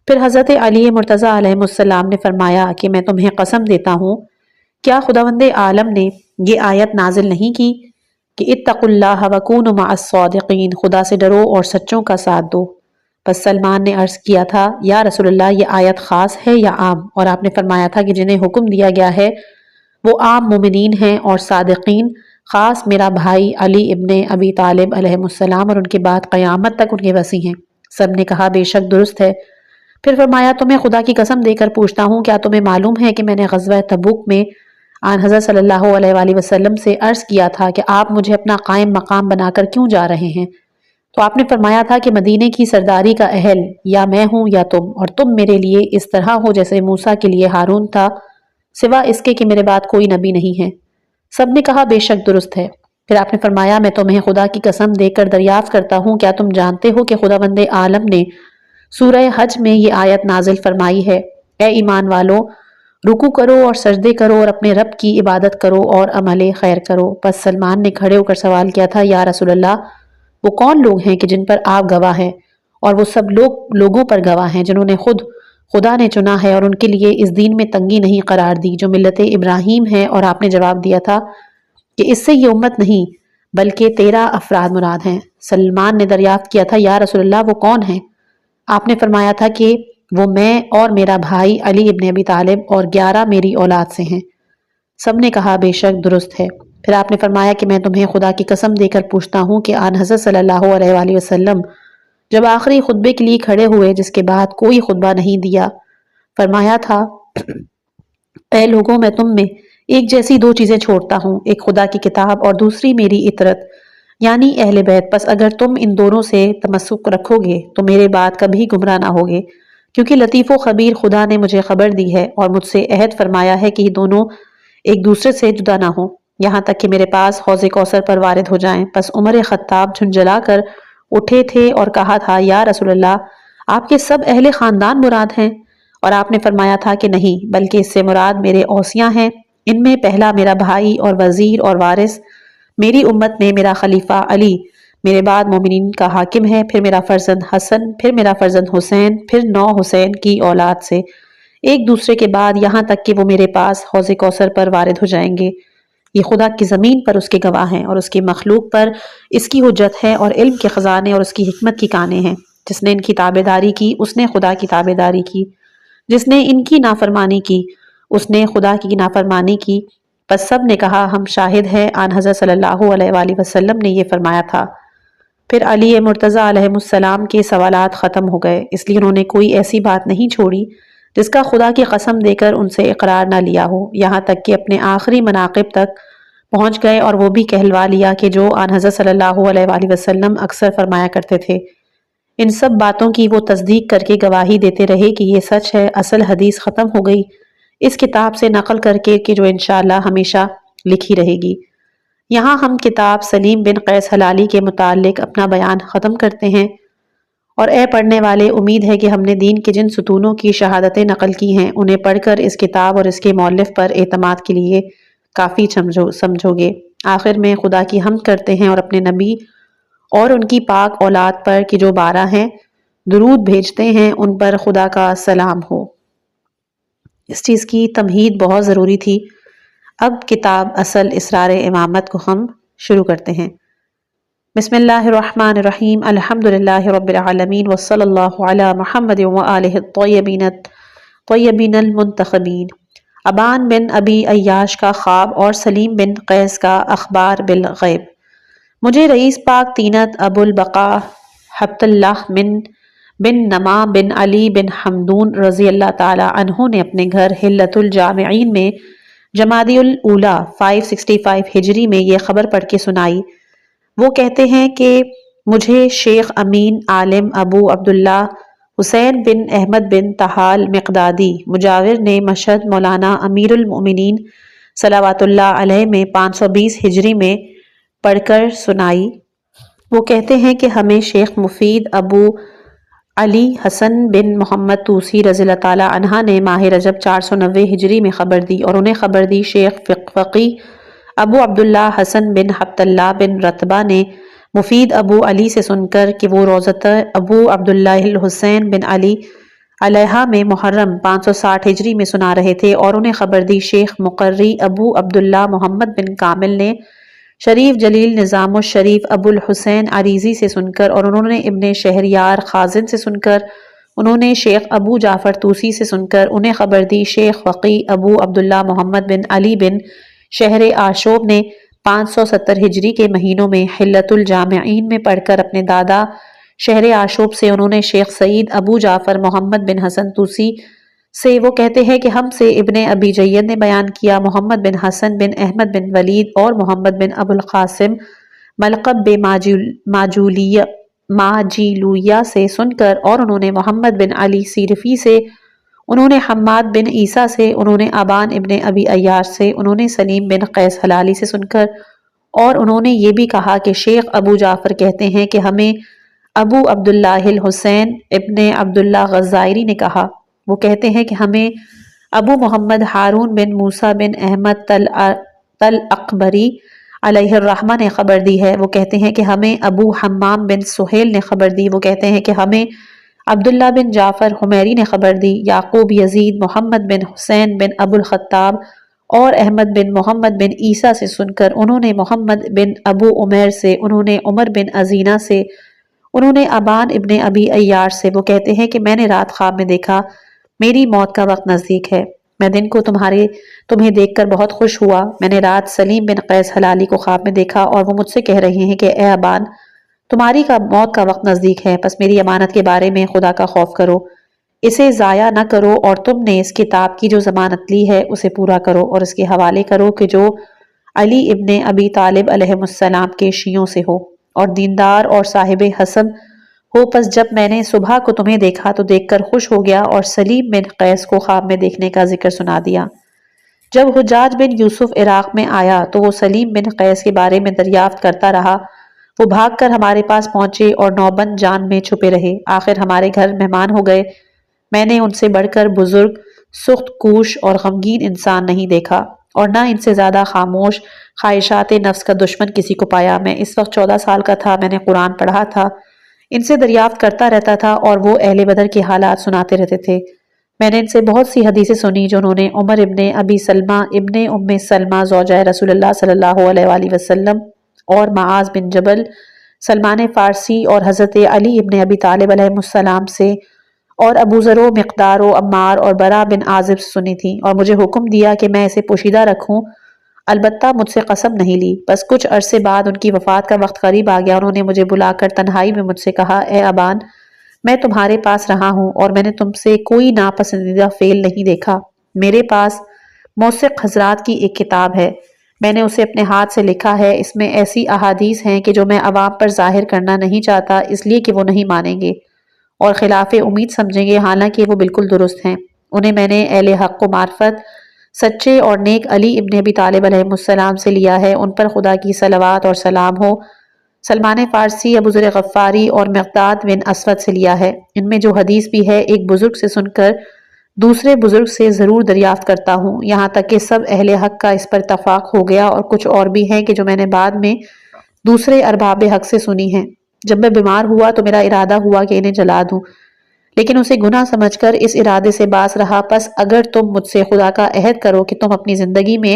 [SPEAKER 1] پھر حضرت علی مرتضی علیہ السلام نے فرمایا کہ میں تمہیں قسم دیتا ہوں، کیا خداوند عالم نے یہ آیت نازل نہیں کی کہ اتقوا اللہ وکونوا مع الصادقین، خدا سے ڈرو اور سچوں کا ساتھ دو؟ پس سلمان نے عرض کیا تھا یا رسول اللہ یہ آیت خاص ہے یا عام؟ اور آپ نے فرمایا تھا کہ جنہیں حکم دیا گیا ہے وہ عام مومنین ہیں اور صادقین خاص میرا بھائی علی ابن ابی طالب علیہ السلام اور ان کے بعد قیامت تک ان کے وصی ہیں۔ سب نے کہا بے شک درست ہے۔ پھر فرمایا تمہیں خدا کی قسم دے کر پوچھتا ہوں، کیا تمہیں معلوم ہے کہ میں نے غزوہ تبوک میں آن حضرت صلی اللہ علیہ وآلہ وسلم سے عرض کیا تھا کہ آپ مجھے اپنا قائم مقام بنا کر کیوں جا رہے ہیں؟ تو آپ نے فرمایا تھا کہ مدینے کی سرداری کا اہل یا میں ہوں یا تم، اور تم میرے لیے اس طرح ہو جیسے موسیٰ کے لیے ہارون تھا، سوا اس کے کہ میرے بعد کوئی نبی نہیں ہے۔ سب نے کہا بے شک درست ہے۔ پھر آپ نے فرمایا میں تمہیں خدا کی قسم دے کر دریافت کرتا ہوں، کیا تم جانتے ہو کہ خداوند عالم نے سورہ حج میں یہ آیت نازل فرمائی ہے، اے ایمان والو رکوع کرو اور سجدے کرو اور اپنے رب کی عبادت کرو اور عمل خیر کرو؟ پس سلمان نے کھڑے ہو کر سوال کیا تھا یا رسول اللہ وہ کون لوگ ہیں کہ جن پر آپ گواہ ہیں؟ اور وہ سب لوگوں پر گواہ ہیں جنہوں نے خود خدا نے چنا ہے اور ان کے لیے اس دین میں تنگی نہیں قرار دی جو ملت ابراہیم ہے۔ اور آپ نے جواب دیا تھا کہ اس سے یہ امت نہیں بلکہ 13 افراد مراد ہیں۔ سلمان نے دریافت کیا تھا یا رسول اللہ وہ کون ہیں؟ آپ نے فرمایا تھا کہ وہ میں اور میرا بھائی علی ابن ابی طالب اور 11 میری اولاد سے ہیں۔ سب نے کہا بے شک درست ہے۔ پھر آپ نے فرمایا کہ میں تمہیں خدا کی قسم دے کر پوچھتا ہوں کہ آن حضرت صلی اللہ علیہ وآلہ وسلم جب آخری خطبے کے لیے کھڑے ہوئے جس کے بعد کوئی خطبہ نہیں دیا، فرمایا تھا اے لوگوں میں تم میں ایک جیسی 2 چیزیں چھوڑتا ہوں، ایک خدا کی کتاب اور دوسری میری اطرت یعنی اہل بیت، پس اگر تم ان دونوں سے تمسک رکھو گے تو میرے بعد کبھی گمراہ نہ ہوگے، کیونکہ لطیف و خبیر خدا نے مجھے خبر دی ہے اور مجھ سے عہد فرمایا ہے کہ یہ دونوں ایک دوسرے سے جدا نہ ہوں یہاں تک کہ میرے پاس حوض کوثر پر وارد ہو جائیں۔ پس عمر خطاب جھنجھلا کر اٹھے تھے اور کہا تھا یا رسول اللہ آپ کے سب اہل خاندان مراد ہیں؟ اور آپ نے فرمایا تھا کہ نہیں بلکہ اس سے مراد میرے اوصیاء ہیں، ان میں پہلا میرا بھائی اور وزیر اور وارث میری امت میں میرا خلیفہ علی، میرے بعد مومنین کا حاکم ہے، پھر میرا فرزند حسن، پھر میرا فرزند حسین، پھر 9 حسین کی اولاد سے ایک دوسرے کے بعد یہاں تک کہ وہ میرے پاس حوض کوثر پر وارد ہو جائیں گے۔ یہ خدا کی زمین پر اس کے گواہ ہیں اور اس کی مخلوق پر اس کی حجت ہے اور علم کے خزانے اور اس کی حکمت کی کانیں ہیں۔ جس نے ان کی تابع داری کی اس نے خدا کی تابع داری کی، جس نے ان کی نافرمانی کی اس نے خدا کی نافرمانی کی۔ پس سب نے کہا ہم شاہد ہیں آن حضرت صلی اللہ علیہ وآلہ وسلم نے یہ فرمایا تھا۔ پھر علی مرتضی علیہ السلام کے سوالات ختم ہو گئے، اس لیے انہوں نے کوئی ایسی بات نہیں چھوڑی جس کا خدا کی قسم دے کر ان سے اقرار نہ لیا ہو، یہاں تک کہ اپنے آخری مناقب تک پہنچ گئے اور وہ بھی کہلوا لیا کہ جو آن حضرت صلی اللہ علیہ وآلہ وسلم اکثر فرمایا کرتے تھے۔ ان سب باتوں کی وہ تصدیق کر کے گواہی دیتے رہے کہ یہ سچ ہے۔ اصل حدیث ختم ہو گئی اس کتاب سے نقل کر کے کہ جو انشاءاللہ ہمیشہ لکھی رہے گی۔ یہاں ہم کتاب سلیم بن قیس ہلالی کے متعلق اپنا بیان ختم کرتے ہیں، اور اے پڑھنے والے امید ہے کہ ہم نے دین کے جن ستونوں کی شہادتیں نقل کی ہیں انہیں پڑھ کر اس کتاب اور اس کے مؤلف پر اعتماد کے لیے کافی سمجھو گے۔ آخر میں خدا کی حمد کرتے ہیں اور اپنے نبی اور ان کی پاک اولاد پر کہ جو 12 ہیں درود بھیجتے ہیں، ان پر خدا کا سلام ہو۔ اس چیز کی تمہید بہت ضروری تھی۔ اب کتاب اصل اسرار امامت کو ہم شروع کرتے ہیں۔ بسم اللہ الرحمن الرحیم، الحمدللہ رب العالمین، وصلی اللہ علی محمد وآلہ الطیبین المنتخبین۔ ابان بن ابی عیاش کا خواب اور سلیم بن قیس کا اخبار بالغیب۔ مجھے رئیس پاک تینت ابو البقاء حبت اللہ بن نما بن علی بن حمدون رضی اللہ تعالی عنہ نے اپنے گھر حلت الجامعین میں جمادی الاولیٰ 565 ہجری میں یہ خبر پڑھ کے سنائی۔ وہ کہتے ہیں کہ مجھے شیخ امین عالم ابو عبداللہ حسین بن احمد بن طحال مقدادی مجاور نے مشہد مولانا امیر المؤمنین صلوات اللہ علیہ میں 520 ہجری میں پڑھ کر سنائی۔ وہ کہتے ہیں کہ ہمیں شیخ مفید ابو علی حسن بن محمد توسی رضی اللہ تعالی عنہ نے ماہ رجب 490 ہجری میں خبر دی، اور انہیں خبر دی شیخ فقی ابو عبداللہ حسن بن حبت اللہ بن رتبہ نے مفید ابو علی سے سن کر کہ وہ روضۃ ابو عبداللہ الحسین بن علی علیہ میں محرم 560 ہجری میں سنا رہے تھے، اور انہیں خبر دی شیخ مقری ابو عبداللہ محمد بن کامل نے شریف جلیل نظام الشریف ابو الحسین عریضی سے سن کر، اور انہوں نے ابن شہریار خازن سے سن کر، انہوں نے شیخ ابو جعفر توسی سے سن کر انہیں خبر دی شیخ فقی ابو عبداللہ محمد بن علی بن شہر آشوب نے 570 ہجری کے مہینوں میں حلت الجامعین میں پڑھ کر اپنے دادا شہر آشوب سے، انہوں نے شیخ سعید ابو جعفر محمد بن حسن توسی سے، وہ کہتے ہیں کہ ہم سے ابن ابی جید نے بیان کیا محمد بن حسن بن احمد بن ولید اور محمد بن ابو القاسم ملقب بے ماجیلویہ سے سن کر، اور انہوں نے محمد بن علی سیرفی سے، انہوں نے حماد بن عیسیٰ سے، انہوں نے ابان ابن ابی ایاش سے، انہوں نے سلیم بن قیس حلالی سے سن کر، اور انہوں نے یہ بھی کہا کہ شیخ ابو جعفر کہتے ہیں کہ ہمیں ابو عبداللہ الحسین ابن عبداللہ غزائری نے کہا، وہ کہتے ہیں کہ ہمیں ابو محمد ہارون بن موسیٰ بن احمد تل اقبری علیہ الرحمہ نے خبر دی ہے، وہ کہتے ہیں کہ ہمیں ابو حمام بن سہیل نے خبر دی، وہ کہتے ہیں کہ ہمیں عبداللہ بن جعفر حمیری نے خبر دی، یعقوب یزید محمد بن حسین بن ابو الخطاب اور احمد بن محمد بن عیسیٰ سے سن کر، انہوں نے محمد بن ابو عمیر سے، انہوں نے عمر بن ازینہ سے، انہوں نے ابان ابن ابی ایاش سے، وہ کہتے ہیں کہ میں نے رات خواب میں دیکھا میری موت کا وقت نزدیک ہے، میں دن کو تمہیں دیکھ کر بہت خوش ہوا، میں نے رات سلیم بن قیس حلالی کو خواب میں دیکھا اور وہ مجھ سے کہہ رہے ہیں کہ اے ابان تمہاری موت کا وقت نزدیک ہے، پس میری امانت کے بارے میں خدا کا خوف کرو، اسے ضائع نہ کرو، اور تم نے اس کتاب کی جو ضمانت لی ہے اسے پورا کرو اور اس کے حوالے کرو کہ جو علی ابن ابی طالب علیہ السلام کے شیعوں سے ہو اور دیندار اور صاحب حسب ہو۔ پس جب میں نے صبح کو تمہیں دیکھا تو دیکھ کر خوش ہو گیا اور سلیم بن قیس کو خواب میں دیکھنے کا ذکر سنا دیا۔ جب حجاج بن یوسف عراق میں آیا تو وہ سلیم بن قیس کے بارے میں دریافت کرتا رہا، وہ بھاگ کر ہمارے پاس پہنچے اور نوبند جان میں چھپے رہے، آخر ہمارے گھر مہمان ہو گئے، میں نے ان سے بڑھ کر بزرگ، سخت کوش اور غمگین انسان نہیں دیکھا، اور نہ ان سے زیادہ خاموش، خواہشات نفس کا دشمن کسی کو پایا۔ میں اس وقت 14 سال کا تھا، میں نے قرآن پڑھا تھا، ان سے دریافت کرتا رہتا تھا اور وہ اہل بدر کے حالات سناتے رہتے تھے۔ میں نے ان سے بہت سی حدیثیں سنی جو انہوں نے عمر ابن ابی سلمہ ابن ام سلمہ زوجہ رسول اللہ صلی اللہ علیہ وآلہ وسلم اور معاذ بن جبل، سلمان فارسی اور حضرت علی ابن ابی طالب علیہ السلام سے، اور ابو ذر و مقدار و عمار اور برا بن عازب سے سنی تھی، اور مجھے حکم دیا کہ میں اسے پوشیدہ رکھوں، البتہ مجھ سے قسم نہیں لی۔ بس کچھ عرصے بعد ان کی وفات کا وقت قریب آ گیا، انہوں نے مجھے بلا کر تنہائی میں مجھ سے کہا، اے ابان میں تمہارے پاس رہا ہوں اور میں نے تم سے کوئی ناپسندیدہ فعل نہیں دیکھا، میرے پاس موثق حضرات کی ایک کتاب ہے، میں نے اسے اپنے ہاتھ سے لکھا ہے، اس میں ایسی احادیث ہیں کہ جو میں عوام پر ظاہر کرنا نہیں چاہتا اس لیے کہ وہ نہیں مانیں گے اور خلاف امید سمجھیں گے، حالانکہ وہ بالکل درست ہیں۔ انہیں میں نے اہل حق و معرفت سچے اور نیک علی ابن ابی طالب علیہ السلام سے لیا ہے، ان پر خدا کی صلوات اور سلام ہو، سلمان فارسی، ابو ذر غفاری اور مقداد بن اسود سے لیا ہے۔ ان میں جو حدیث بھی ہے ایک بزرگ سے سن کر دوسرے بزرگ سے ضرور دریافت کرتا ہوں، یہاں تک کہ سب اہل حق کا اس پر اتفاق ہو گیا، اور کچھ اور بھی ہیں کہ جو میں نے بعد میں دوسرے ارباب حق سے سنی ہیں۔ جب میں بیمار ہوا تو میرا ارادہ ہوا کہ انہیں جلا دوں، لیکن اسے گناہ سمجھ کر اس ارادے سے باز رہا۔ پس اگر تم مجھ سے خدا کا عہد کرو کہ تم اپنی زندگی میں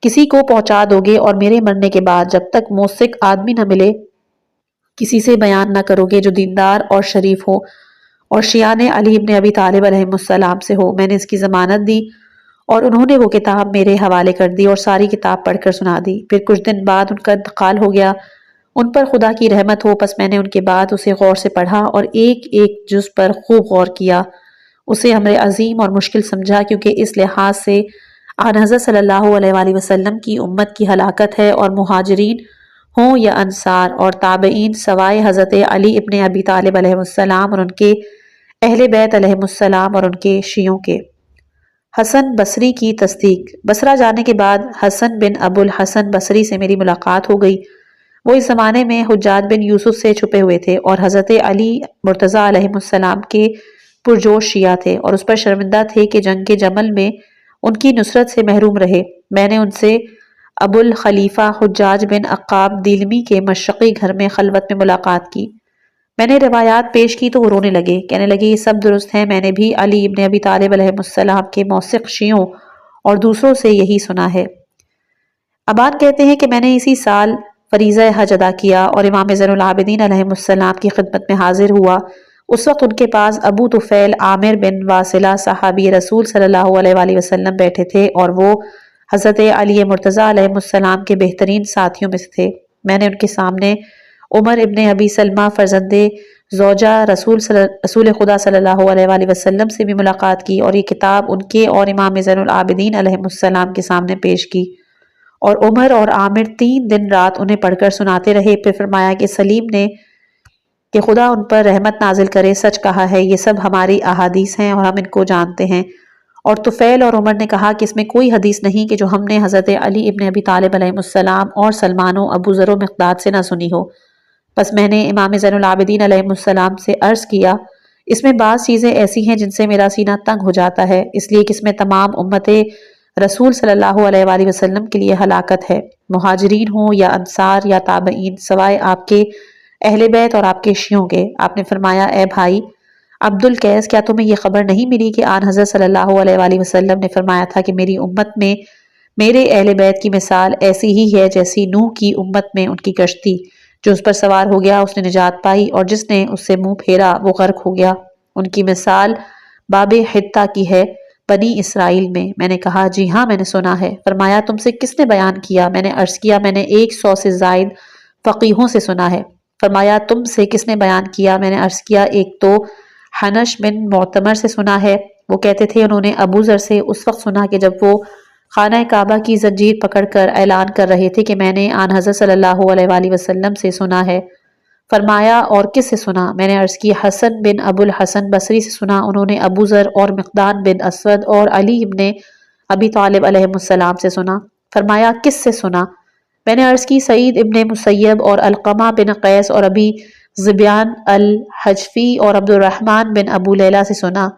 [SPEAKER 1] کسی کو پہنچا دو گے اور میرے مرنے کے بعد جب تک موثق آدمی نہ ملے کسی سے بیان نہ کرو گے جو دیندار اور شریف ہو اور شیعان علی ابن ابی طالب علیہ السلام سے ہو۔ میں نے اس کی ضمانت دی اور انہوں نے وہ کتاب میرے حوالے کر دی اور ساری کتاب پڑھ کر سنا دی۔ پھر کچھ دن بعد ان کا انتقال ہو گیا، ان پر خدا کی رحمت ہو، پس میں نے ان کے بعد اسے غور سے پڑھا اور ایک ایک جز پر خوب غور کیا، اسے امر عظیم اور مشکل سمجھا، کیونکہ اس لحاظ سے آن حضرت صلی اللہ علیہ وآلہ وسلم کی امت کی ہلاکت ہے، اور مہاجرین ہوں یا انصار اور تابعین سوائے حضرت علی ابن ابی طالب علیہ السلام اور ان کے اہل بیت علیہم السلام اور ان کے شیعوں کے۔ حسن بصری کی تصدیق۔ بصرہ جانے کے بعد حسن بن ابو الحسن بصری سے میری ملاقات ہو گئی۔ وہ اس زمانے میں حجاج بن یوسف سے چھپے ہوئے تھے اور حضرت علی مرتضیٰ علیہ السلام کے پرجوش شیعہ تھے اور اس پر شرمندہ تھے کہ جنگ جمل میں ان کی نصرت سے محروم رہے۔ میں نے ان سے ابو الخلیفہ حجاج بن عقاب دیلمی کے مشرقی گھر میں خلوت میں ملاقات کی۔ میں نے روایات پیش کی تو وہ رونے لگے، کہنے لگے یہ سب درست ہے، میں نے بھی علی ابن ابی طالب علیہ السلام کے موثق شیعوں اور دوسروں سے یہی سنا ہے۔ ابان کہتے ہیں کہ میں نے اسی سال فریضہ حج ادا کیا اور امام زین العابدین علیہ السلام کی خدمت میں حاضر ہوا۔ اس وقت ان کے پاس ابو طفیل عامر بن واصلہ صحابی رسول صلی اللہ علیہ وآلہ وسلم بیٹھے تھے اور وہ حضرت علی مرتضیٰ علیہ السلام کے بہترین ساتھیوں میں سے تھے۔ میں نے ان کے سامنے عمر ابن ابی سلمہ فرزند زوجہ رسول خدا صلی اللہ علیہ وآلہ وسلم سے بھی ملاقات کی اور یہ کتاب ان کے اور امام زین العابدین علیہ السلام کے سامنے پیش کی، اور عمر اور عامر 3 دن رات انہیں پڑھ کر سناتے رہے۔ پھر فرمایا کہ سلیم نے کہ خدا ان پر رحمت نازل کرے سچ کہا ہے، یہ سب ہماری احادیث ہیں اور ہم ان کو جانتے ہیں۔ اور طفیل اور عمر نے کہا کہ اس میں کوئی حدیث نہیں کہ جو ہم نے حضرت علی ابن ابی طالب علیہ السلام اور سلمان و ابو ذر و مقداد سے نہ سنی ہو۔ بس میں نے امام زین العابدین علیہ السلام سے عرض کیا اس میں بعض چیزیں ایسی ہیں جن سے میرا سینہ تنگ ہو جاتا ہے، اس لیے کہ اس میں تمام امت رسول صلی اللہ علیہ وآلہ وسلم کے لیے ہلاکت ہے، مہاجرین ہوں یا انصار یا تابعین، سوائے آپ کے اہل بیت اور آپ کے شیعوں کے۔ آپ نے فرمایا اے بھائی عبد القیس، کیا تمہیں یہ خبر نہیں ملی کہ آن حضرت صلی اللہ علیہ وآلہ وسلم نے فرمایا تھا کہ میری امت میں میرے اہل بیت کی مثال ایسی ہی ہے جیسی نوح کی امت میں ان کی کشتی، جو اس پر سوار ہو گیا اس نے نجات پائی اور جس نے اس سے منہ پھیرا وہ غرق ہو گیا۔ ان کی مثال باب حتہ کی ہے بنی اسرائیل میں۔ میں نے کہا جی ہاں میں نے سنا ہے۔ فرمایا تم سے کس نے بیان کیا؟ میں نے عرض کیا میں نے 100 سے زائد فقیہوں سے سنا ہے۔ فرمایا تم سے کس نے بیان کیا؟ میں نے عرض کیا ایک تو حنش بن معتمر سے سنا ہے، وہ کہتے تھے انہوں نے ابو ذر سے اس وقت سنا کہ جب وہ خانہ کعبہ کی زنجیر پکڑ کر اعلان کر رہے تھے کہ میں نے آن حضرت صلی اللہ علیہ وآلہ وسلم سے سنا ہے۔ فرمایا اور کس سے سنا؟ میں نے عرض کی حسن بن ابو الحسن بصری سے سنا، انہوں نے ابو ذر اور مقداد بن اسود اور علی ابن ابی طالب علیہ السلام سے سنا۔ فرمایا کس سے سنا؟ میں نے عرض کی سعید ابن مسیب اور علقمہ بن قیس اور ابی ذبیان الحجفی اور عبد الرحمن بن ابو لیلہ سے سنا۔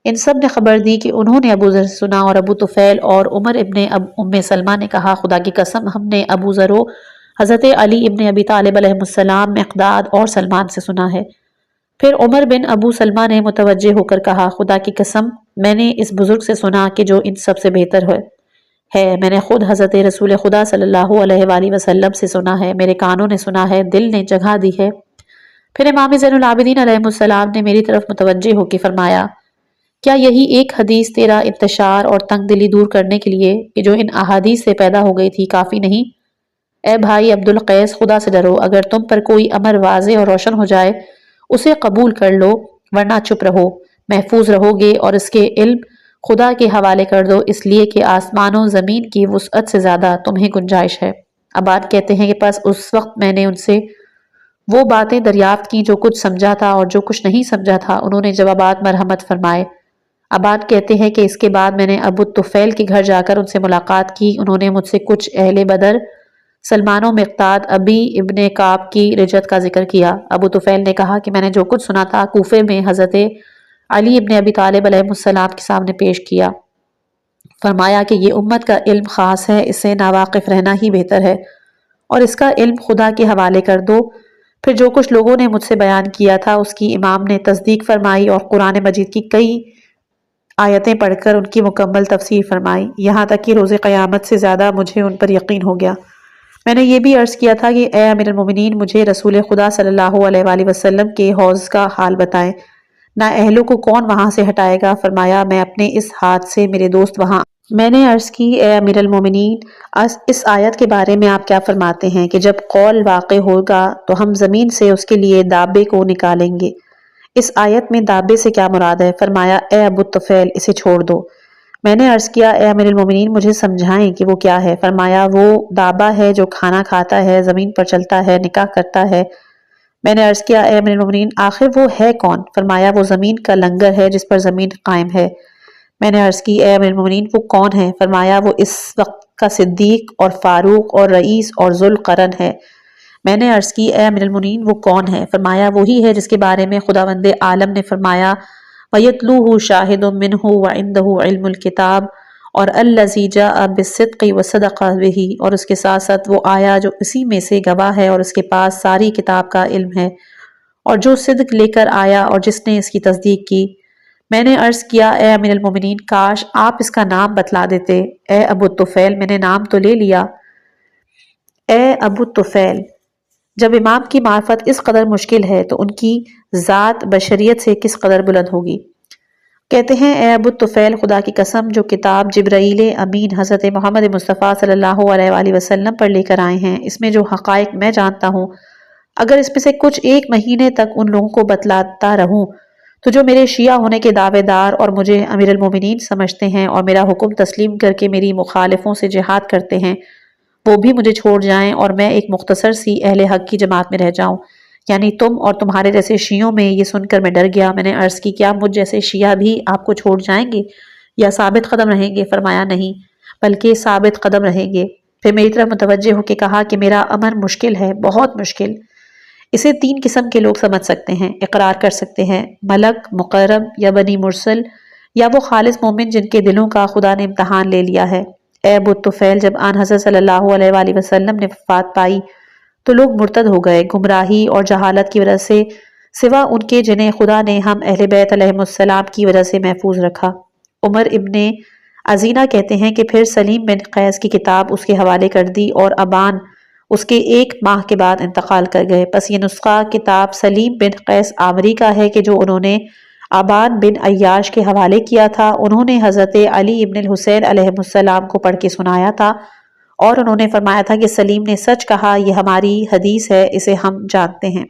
[SPEAKER 1] ان سب نے خبر دی کہ انہوں نے ابو ذر سے سنا، اور ابو طفیل اور عمر ابن ام سلمہ نے کہا خدا کی قسم ہم نے ابو ذر و حضرت علی ابن ابی طالب علیہ السلام، مقداد اور سلمان سے سنا ہے۔ پھر عمر بن ابو سلمہ نے متوجہ ہو کر کہا خدا کی قسم میں نے اس بزرگ سے سنا کہ جو ان سب سے بہتر ہے میں نے خود حضرت رسول خدا صلی اللہ علیہ وآلہ وسلم سے سنا ہے، میرے کانوں نے سنا ہے، دل نے جگہ دی ہے۔ پھر امام زین العابدین علیہ السلام نے میری طرف متوجہ ہو کے فرمایا کیا یہی ایک حدیث تیرا انتشار اور تنگ دلی دور کرنے کے لیے کہ جو ان احادیث سے پیدا ہو گئی تھی کافی نہیں؟ اے بھائی عبد القیس خدا سے ڈرو، اگر تم پر کوئی امر واضح اور روشن ہو جائے اسے قبول کر لو، ورنہ چپ رہو، محفوظ رہو گے، اور اس کے علم خدا کے حوالے کر دو، اس لیے کہ آسمان و زمین کی وسعت سے زیادہ تمہیں گنجائش ہے۔ اباد کہتے ہیں کہ پس اس وقت میں نے ان سے وہ باتیں دریافت کی جو کچھ سمجھا تھا اور جو کچھ نہیں سمجھا تھا انہوں نے جوابات مرحمت فرمائے۔ اباد کہتے ہیں کہ اس کے بعد میں نے ابو طفیل کے گھر جا کر ان سے ملاقات کی، انہوں نے مجھ سے کچھ اہل بدر سلمان و مقداد ابی ابن کعب کی رجت کا ذکر کیا۔ ابو طفیل نے کہا کہ میں نے جو کچھ سنا تھا کوفے میں حضرت علی ابن ابی طالب علیہ السلام کے سامنے پیش کیا۔ فرمایا کہ یہ امت کا علم خاص ہے، اس سے ناواقف رہنا ہی بہتر ہے، اور اس کا علم خدا کے حوالے کر دو۔ پھر جو کچھ لوگوں نے مجھ سے بیان کیا تھا اس کی امام نے تصدیق فرمائی اور قرآن مجید کی کئی آیتیں پڑھ کر ان کی مکمل تفسیر فرمائی، یہاں تک کہ روز قیامت سے زیادہ مجھے ان پر یقین ہو گیا۔ میں نے یہ بھی عرض کیا تھا کہ اے امیر المومنین مجھے رسول خدا صلی اللہ علیہ وآلہ وسلم کے حوض کا حال بتائیں، نا اہلوں کو کون وہاں سے ہٹائے گا؟ فرمایا میں اپنے اس ہاتھ سے، میرے دوست وہاں۔ میں نے عرض کی اے امیر المومنین اس آیت کے بارے میں آپ کیا فرماتے ہیں کہ جب قول واقع ہوگا تو ہم زمین سے اس کے لیے دابے کو نکالیں گے، اس آیت میں دابے سے کیا مراد ہے؟ فرمایا اے ابو طفیل اسے چھوڑ دو۔ میں نے عرض کیا اے امیر المومنین مجھے سمجھائیں کہ وہ کیا ہے؟ فرمایا وہ دابا ہے جو کھانا کھاتا ہے، زمین پر چلتا ہے، نکاح کرتا ہے، میں نے عرض کیا اے امیر المومنین آخر وہ ہے کون؟ فرمایا وہ زمین کا لنگر ہے جس پر زمین قائم ہے۔ میں نے عرض کی اے امیر المومنین وہ کون ہے؟ فرمایا وہ اس وقت کا صدیق اور فاروق اور رئیس اور ذوالقرن ہے۔ میں نے عرض کی اے امیر المومنین وہ کون ہے؟ فرمایا وہی ہے جس کے بارے میں خداوند عالم نے فرمایا وَيَتْلُوهُ شَاهِدٌ مِّنْهُ وَعِندَهُ عِلْمُ الْكِتَابِ اور الَّذِي جَاءَ بِالصِّدْقِ وَصَدَقَ بِهِ، اور اس کے ساتھ ساتھ وہ آیا جو اسی میں سے گواہ ہے اور اس کے پاس ساری کتاب کا علم ہے، اور جو صدق لے کر آیا اور جس نے اس کی تصدیق کی۔ میں نے عرض کیا اے امیر المومنین کاش آپ اس کا نام بتلا دیتے۔ اے ابو طفیل، میں نے نام تو لے لیا۔ اے ابو طفیل، جب امام کی معرفت اس قدر مشکل ہے تو ان کی ذات بشریت سے کس قدر بلند ہوگی؟ کہتے ہیں اے ابو طفیل خدا کی قسم جو کتاب جبرائیل امین حضرت محمد مصطفیٰ صلی اللہ علیہ وآلہ وسلم پر لے کر آئے ہیں، اس میں جو حقائق میں جانتا ہوں، اگر اس میں سے کچھ ایک مہینے تک ان لوگوں کو بتلاتا رہوں تو جو میرے شیعہ ہونے کے دعوے دار اور مجھے امیر المومنین سمجھتے ہیں اور میرا حکم تسلیم کر کے میری مخالفوں سے جہاد کرتے ہیں، وہ بھی مجھے چھوڑ جائیں اور میں ایک مختصر سی اہل حق کی جماعت میں رہ جاؤں، یعنی تم اور تمہارے جیسے شیعوں میں۔ یہ سن کر میں ڈر گیا۔ میں نے عرض کی کیا مجھ جیسے شیعہ بھی آپ کو چھوڑ جائیں گے یا ثابت قدم رہیں گے؟ فرمایا نہیں، بلکہ ثابت قدم رہیں گے۔ پھر میری طرف متوجہ ہو کے کہا کہ میرا امر مشکل ہے، بہت مشکل۔ اسے تین قسم کے لوگ سمجھ سکتے ہیں، اقرار کر سکتے ہیں، ملک مقرب یا بنی مرسل، یا وہ خالص مومن جن کے دلوں کا خدا نے امتحان لے لیا ہے۔ اے ابو طفیل، جب آن حضرت صلی اللہ علیہ وآلہ وسلم نے وفات پائی تو لوگ مرتد ہو گئے، گمراہی اور جہالت کی وجہ سے، سوا ان کے جنہیں خدا نے ہم اہل بیت علیہم السلام کی وجہ سے محفوظ رکھا۔ عمر ابن عزینہ کہتے ہیں کہ پھر سلیم بن قیس کی کتاب اس کے حوالے کر دی اور ابان اس کے 1 ماہ کے بعد انتقال کر گئے۔ پس یہ نسخہ کتاب سلیم بن قیس عامری کا ہے کہ جو انہوں نے ابان بن عیاش کے حوالے کیا تھا۔ انہوں نے حضرت علی ابن الحسین علیہ السلام کو پڑھ کے سنایا تھا اور انہوں نے فرمایا تھا کہ سلیم نے سچ کہا، یہ ہماری حدیث ہے، اسے ہم جانتے ہیں۔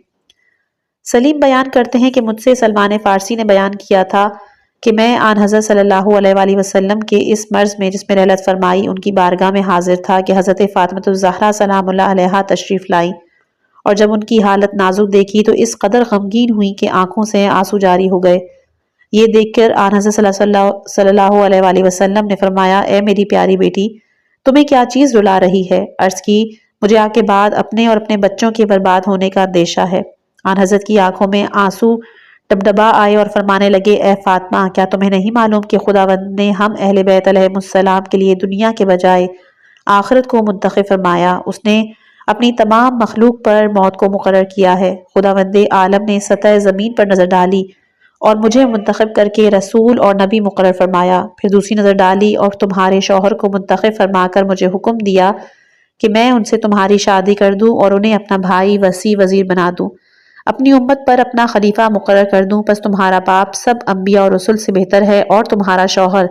[SPEAKER 1] سلیم بیان کرتے ہیں کہ مجھ سے سلمان فارسی نے بیان کیا تھا کہ میں آن حضرت صلی اللہ علیہ وآلہ وسلم کے اس مرض میں جس میں رحلت فرمائی ان کی بارگاہ میں حاضر تھا کہ حضرت فاطمہ الزہرا سلام اللہ علیہا تشریف لائی، اور جب ان کی حالت نازک دیکھی تو اس قدر غمگین ہوئی کہ آنکھوں سے آنسو جاری ہو گئے۔ یہ دیکھ کر آن حضرت صلی اللہ علیہ وآلہ وسلم نے فرمایا اے میری پیاری بیٹی، تمہیں کیا چیز رلا رہی ہے؟ عرض کی مجھے آگ کے بعد اپنے اور اپنے بچوں کے برباد ہونے کا اندیشہ ہے۔ آن حضرت کی آنکھوں میں آنسو ڈبڈبا آئے اور فرمانے لگے اے فاطمہ، کیا تمہیں نہیں معلوم کہ خداوند نے ہم اہل بیت علیہ السلام کے لیے دنیا کے بجائے آخرت کو منتخب فرمایا؟ اس نے اپنی تمام مخلوق پر موت کو مقرر کیا ہے۔ خداوند عالم نے سطح زمین پر نظر ڈالی اور مجھے منتخب کر کے رسول اور نبی مقرر فرمایا، پھر دوسری نظر ڈالی اور تمہارے شوہر کو منتخب فرما کر مجھے حکم دیا کہ میں ان سے تمہاری شادی کر دوں اور انہیں اپنا بھائی وصی وزیر بنا دوں، اپنی امت پر اپنا خلیفہ مقرر کر دوں۔ پس تمہارا باپ سب انبیاء اور رسل سے بہتر ہے اور تمہارا شوہر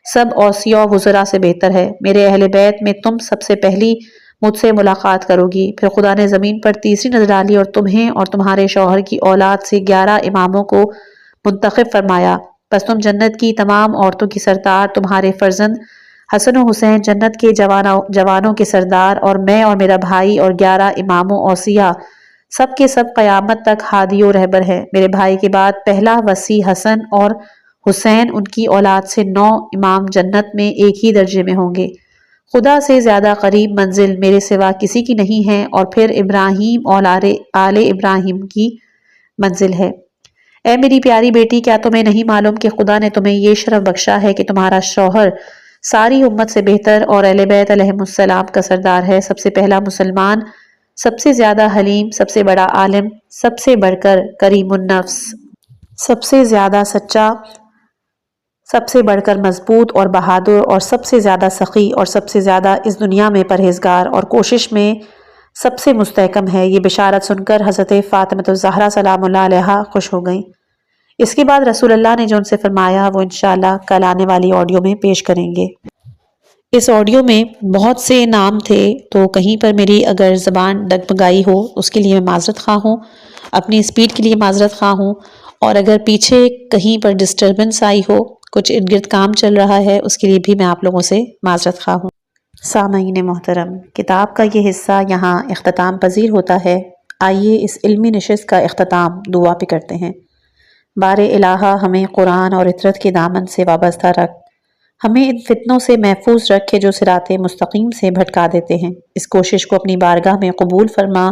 [SPEAKER 1] سب اوصیاء و وزراء سے بہتر ہے۔ میرے اہل بیت میں تم سب سے پہلی مجھ سے ملاقات کرو گی۔ پھر خدا نے زمین پر تیسری نظر ڈالی اور تمہیں اور تمہارے شوہر کی اولاد سے 11 اماموں کو منتخب فرمایا۔ پس تم جنت کی تمام عورتوں کی سردار، تمہارے فرزند حسن و حسین جنت کے جوانوں کے سردار، اور میں اور میرا بھائی اور 11 اماموں اوصیاء سب کے سب قیامت تک ہادی و رہبر ہے۔ میرے بھائی کے بعد پہلا وصی حسن اور حسین، ان کی اولاد سے 9 امام جنت میں ایک ہی درجے میں ہوں گے۔ خدا سے زیادہ قریب منزل میرے سوا کسی کی نہیں ہے، اور پھر ابراہیم اور آل ابراہیم کی منزل ہے۔ اے میری پیاری بیٹی، کیا تمہیں نہیں معلوم کہ خدا نے تمہیں یہ شرف بخشا ہے کہ تمہارا شوہر ساری امت سے بہتر اور اہل بیت علیہم السلام کا سردار ہے، سب سے پہلا مسلمان، سب سے زیادہ حلیم، سب سے بڑا عالم، سب سے بڑھ کر کریم النفس، سب سے زیادہ سچا، سب سے بڑھ کر مضبوط اور بہادر، اور سب سے زیادہ سخی، اور سب سے زیادہ اس دنیا میں پرہیزگار اور کوشش میں سب سے مستحکم ہے۔ یہ بشارت سن کر حضرت فاطمہ الزہرا سلام اللہ علیہا خوش ہو گئیں۔ اس کے بعد رسول اللہ نے جو ان سے فرمایا وہ انشاءاللہ کل آنے والی آڈیو میں پیش کریں گے۔ اس آڈیو میں بہت سے نام تھے، تو کہیں پر میری اگر زبان ڈگمگائی ہو اس کے لیے میں معذرت خواہ ہوں، اپنی اسپیڈ کے لیے معذرت خواہ ہوں، اور اگر پیچھے کہیں پر ڈسٹربنس آئی ہو، کچھ ارد گرد کام چل رہا ہے، اس کے لیے بھی میں آپ لوگوں سے معذرت خواہ ہوں۔ سامعین محترم، کتاب کا یہ حصہ یہاں اختتام پذیر ہوتا ہے۔ آئیے اس علمی نشست کا اختتام دعا پہ کرتے ہیں۔ بار الہا ہمیں قرآن اور اطرت کے دامن سے وابستہ رکھ، ہمیں ان فتنوں سے محفوظ رکھ کے جو صراط مستقیم سے بھٹکا دیتے ہیں۔ اس کوشش کو اپنی بارگاہ میں قبول فرما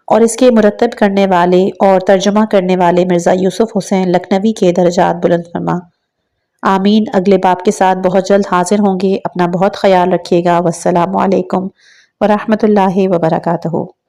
[SPEAKER 1] اور اس کے مرتب کرنے والے اور ترجمہ کرنے والے مرزا یوسف حسین لکھنوی کے درجات بلند فرما۔ آمین۔ اگلے باب کے ساتھ بہت جلد حاضر ہوں گے۔ اپنا بہت خیال رکھیے گا۔ والسلام علیکم ورحمۃ اللہ وبرکاتہ۔